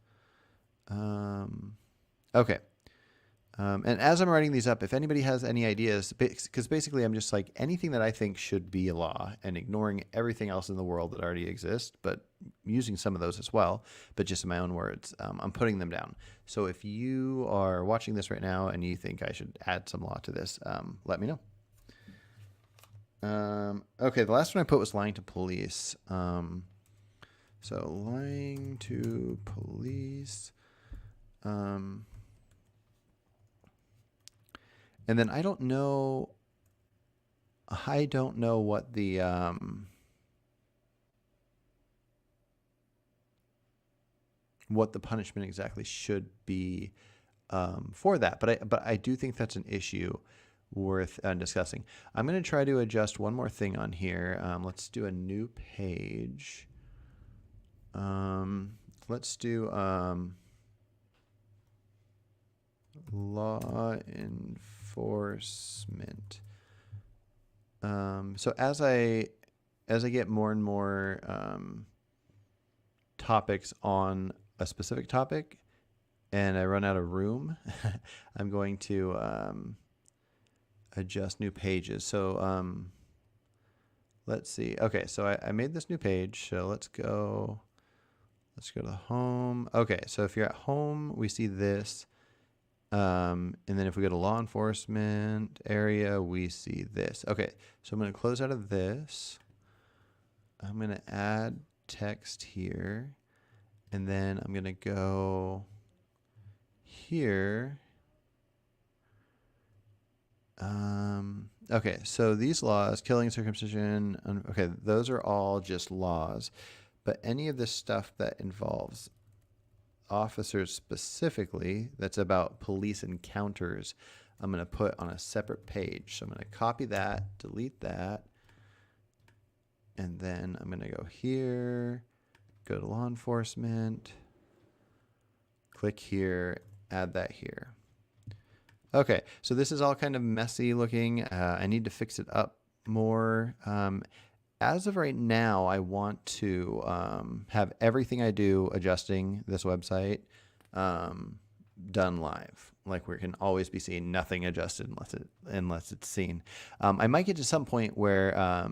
Okay. And as I'm writing these up, if anybody has any ideas, because basically I'm just like anything that I think should be a law and ignoring everything else in the world that already exists, but using some of those as well, but just in my own words, I'm putting them down. So if you are watching this right now and you think I should add some law to this, let me know. Okay, the last one I put was lying to police. So lying to police. And then I don't know what the punishment exactly should be for that, but I do think that's an issue worth discussing. I'm going to try to adjust one more thing on here. Let's do a new page. Let's do law enforcement. So as I get more and more topics on a specific topic and I run out of room, I'm going to adjust new pages. So let's see. Okay, so I made this new page. So let's go to home. Okay, so if you're at home, we see this. And then if we go to law enforcement area, we see this. Okay, so I'm going to close out of this. I'm going to add text here. And then I'm going to go here. Okay, so these laws, killing, circumcision, okay, those are all just laws. But any of this stuff that involves officers specifically, that's about police encounters, I'm going to put on a separate page. So I'm going to copy that, delete that, and then I'm going to go here, go to law enforcement, click here, add that here. Okay, so this is all kind of messy looking. I need to fix it up more. As of right now, I want to have everything I do adjusting this website done live. Like we can always be seeing nothing adjusted unless it's seen. I might get to some point where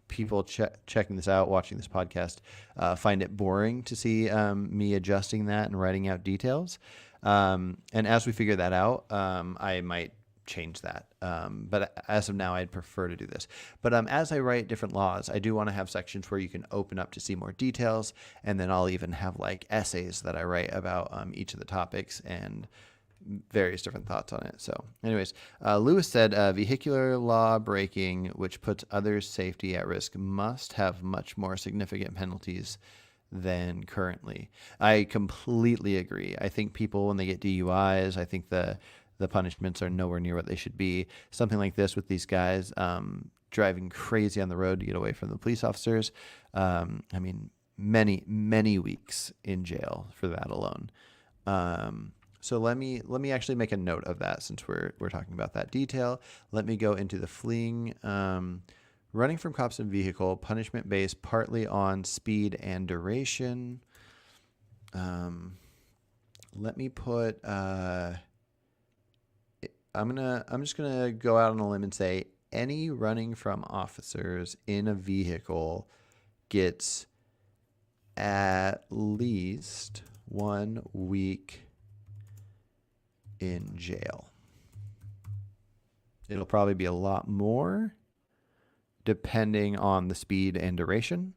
people checking this out, watching this podcast, find it boring to see me adjusting that and writing out details. And as we figure that out, I might change that. But as of now, I'd prefer to do this. But as I write different laws, I do want to have sections where you can open up to see more details. And then I'll even have like essays that I write about each of the topics and various different thoughts on it. So anyways, Lewis said, vehicular law breaking, which puts others' safety at risk, must have much more significant penalties than currently. I completely agree. I think people, when they get DUIs, I think the punishments are nowhere near what they should be. Something like this with these guys driving crazy on the road to get away from the police officers. I mean, many weeks in jail for that alone. So let me actually make a note of that since we're talking about that detail. Let me go into the fleeing, running from cops in vehicle, punishment based partly on speed and duration. Let me put. I'm just gonna go out on a limb and say any running from officers in a vehicle gets at least 1 week in jail. It'll probably be a lot more depending on the speed and duration.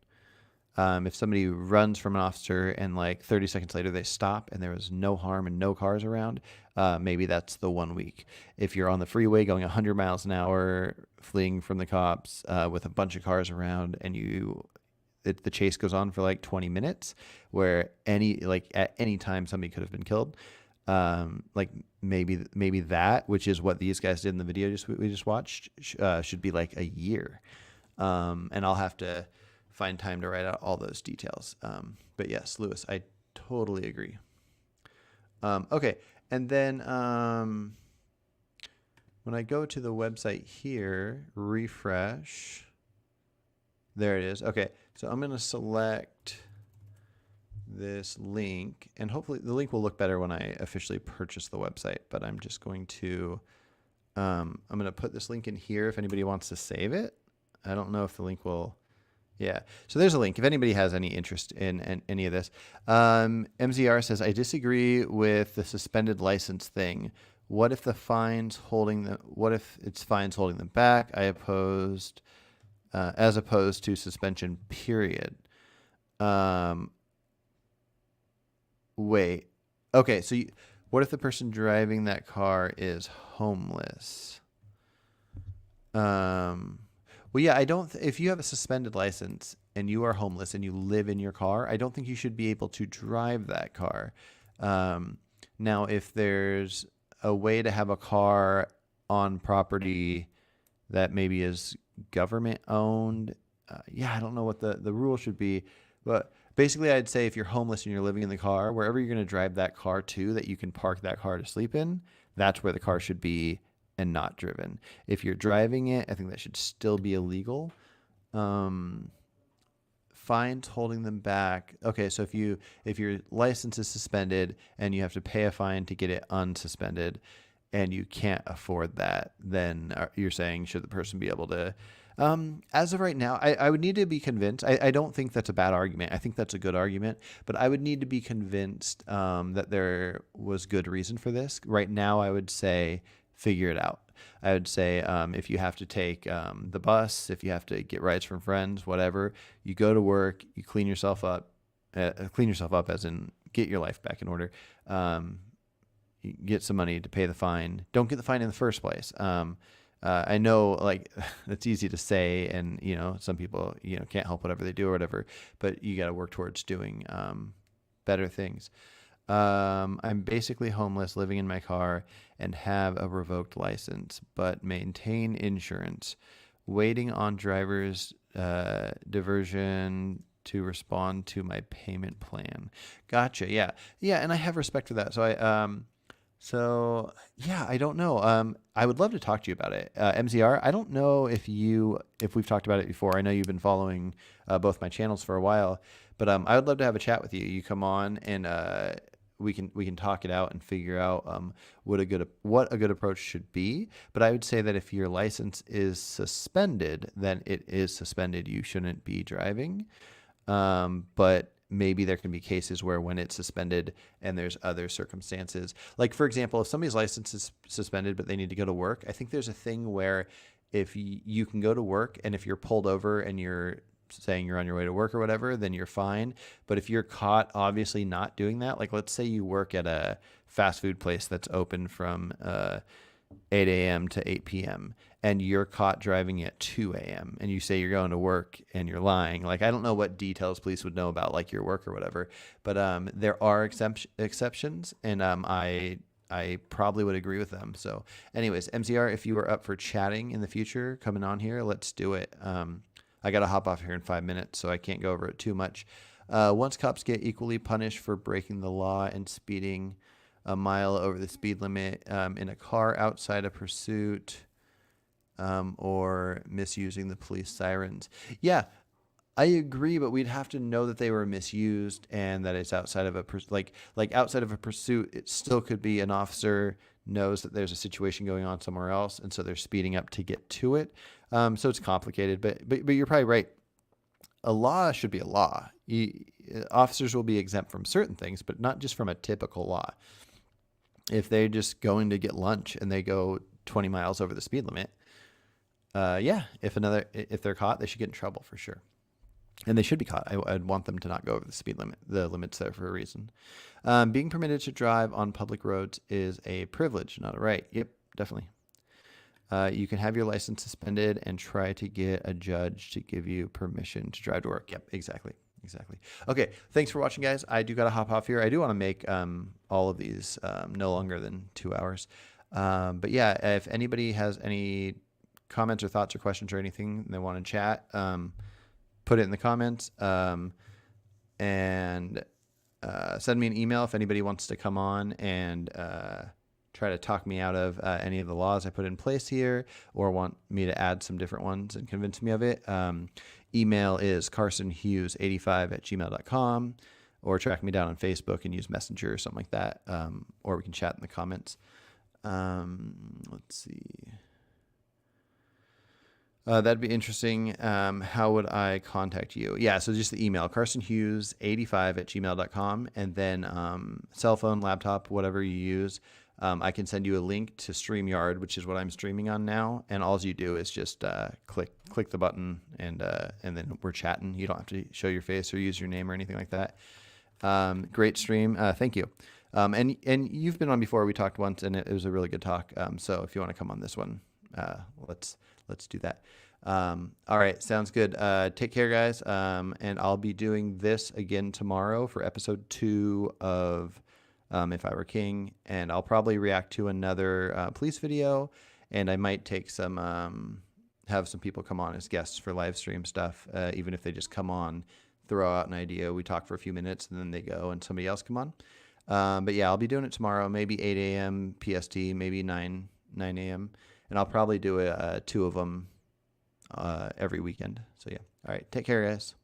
If somebody runs from an officer and like 30 seconds later they stop and there was no harm and no cars around, maybe that's the 1 week. If you're on the freeway going 100 miles an hour, fleeing from the cops with a bunch of cars around, and the chase goes on for like 20 minutes, where at any time somebody could have been killed. Like maybe that, which is what these guys did in the video we just watched, should be like a year. And I'll have to find time to write out all those details. But yes, Lewis, I totally agree. Okay. And then when I go to the website here, refresh, there it is. Okay. So I'm going to select this link, and hopefully the link will look better when I officially purchase the website, but I'm just going to, I'm going to put this link in here if anybody wants to save it. I don't know if the link will, yeah. So there's a link if anybody has any interest in any of this. MZR says, I disagree with the suspended license thing. What if it's fines holding them back? As opposed to suspension, period. Wait. Okay, so what if the person driving that car is homeless? Well, yeah, if you have a suspended license and you are homeless and you live in your car, I don't think you should be able to drive that car. Now, if there's a way to have a car on property that maybe is government owned, I don't know what the rule should be, but basically I'd say if you're homeless and you're living in the car, wherever you're going to drive that car to, that you can park that car to sleep in, that's where the car should be and not driven. If you're driving it, I think that should still be illegal. Fines holding them back. Okay, so if your license is suspended and you have to pay a fine to get it unsuspended and you can't afford that, then you're saying should the person be able to, as of right now, I would need to be convinced. I don't think that's a bad argument. I think that's a good argument, but I would need to be convinced that there was good reason for this. Right now, I would say figure it out. I would say if you have to take the bus, if you have to get rides from friends, whatever, you go to work, you clean yourself up as in get your life back in order. You get some money to pay the fine. Don't get the fine in the first place. I know, like, it's easy to say, and some people can't help whatever they do or whatever, but you got to work towards doing better things. I'm basically homeless, living in my car, and have a revoked license, but maintain insurance. Waiting on driver's diversion to respond to my payment plan. Gotcha. Yeah. Yeah. And I have respect for that. So I don't know. I would love to talk to you about it. MZR, I don't know if we've talked about it before. I know you've been following both my channels for a while, but I would love to have a chat with you. You come on and we can talk it out and figure out what a good approach should be. But I would say that if your license is suspended, then it is suspended. You shouldn't be driving. But maybe there can be cases where when it's suspended and there's other circumstances, like for example, if somebody's license is suspended but they need to go to work, I think there's a thing where if you can go to work, and if you're pulled over and you're saying you're on your way to work or whatever, then you're fine. But if you're caught obviously not doing that, like let's say you work at a fast food place that's open from 8 a.m. to 8 p.m. and you're caught driving at 2 a.m. and you say you're going to work and you're lying. Like, I don't know what details police would know about like your work or whatever, but there are exceptions, and I probably would agree with them. So anyways, MCR, if you are up for chatting in the future, coming on here, let's do it. I got to hop off here in 5 minutes, so I can't go over it too much. Once cops get equally punished for breaking the law and speeding a mile over the speed limit in a car outside of pursuit, or misusing the police sirens. Yeah, I agree, but we'd have to know that they were misused and that it's outside of a outside of a pursuit. It still could be an officer knows that there's a situation going on somewhere else, and so they're speeding up to get to it. So it's complicated, but you're probably right. A law should be a law. Officers will be exempt from certain things, but not just from a typical law. If they're just going to get lunch and they go 20 miles over the speed limit, if they're caught, they should get in trouble for sure. And they should be caught. I'd want them to not go over the speed limit. The limit's there for a reason. Being permitted to drive on public roads is a privilege, not a right. Yep, definitely. You can have your license suspended and try to get a judge to give you permission to drive to work. Yep, exactly. Okay, thanks for watching, guys. I do got to hop off here. I do want to make all of these no longer than 2 hours. But yeah, if anybody has any comments or thoughts or questions or anything they want to chat, put it in the comments, and send me an email if anybody wants to come on and try to talk me out of any of the laws I put in place here, or want me to add some different ones and convince me of it. Email is carsonhughes85@gmail.com, or track me down on Facebook and use Messenger or something like that, or we can chat in the comments. Let's see. That'd be interesting. How would I contact you? Yeah, so just the email, carsonhughes85@gmail.com, and then cell phone, laptop, whatever you use. I can send you a link to StreamYard, which is what I'm streaming on now, and all you do is just click the button, and then we're chatting. You don't have to show your face or use your name or anything like that. Great stream. Thank you. And you've been on before. We talked once, and it was a really good talk. So if you want to come on this one, let's do that. All right, sounds good. Take care, guys. And I'll be doing this again tomorrow for episode 2 of If I Were King, and I'll probably react to another police video, and I might take some have some people come on as guests for live stream stuff, even if they just come on, throw out an idea, we talk for a few minutes, and then they go and somebody else come on. But yeah, I'll be doing it tomorrow, maybe 8 a.m. PST, maybe 9 a.m., and I'll probably do 2 of them every weekend. So yeah. All right. Take care, guys.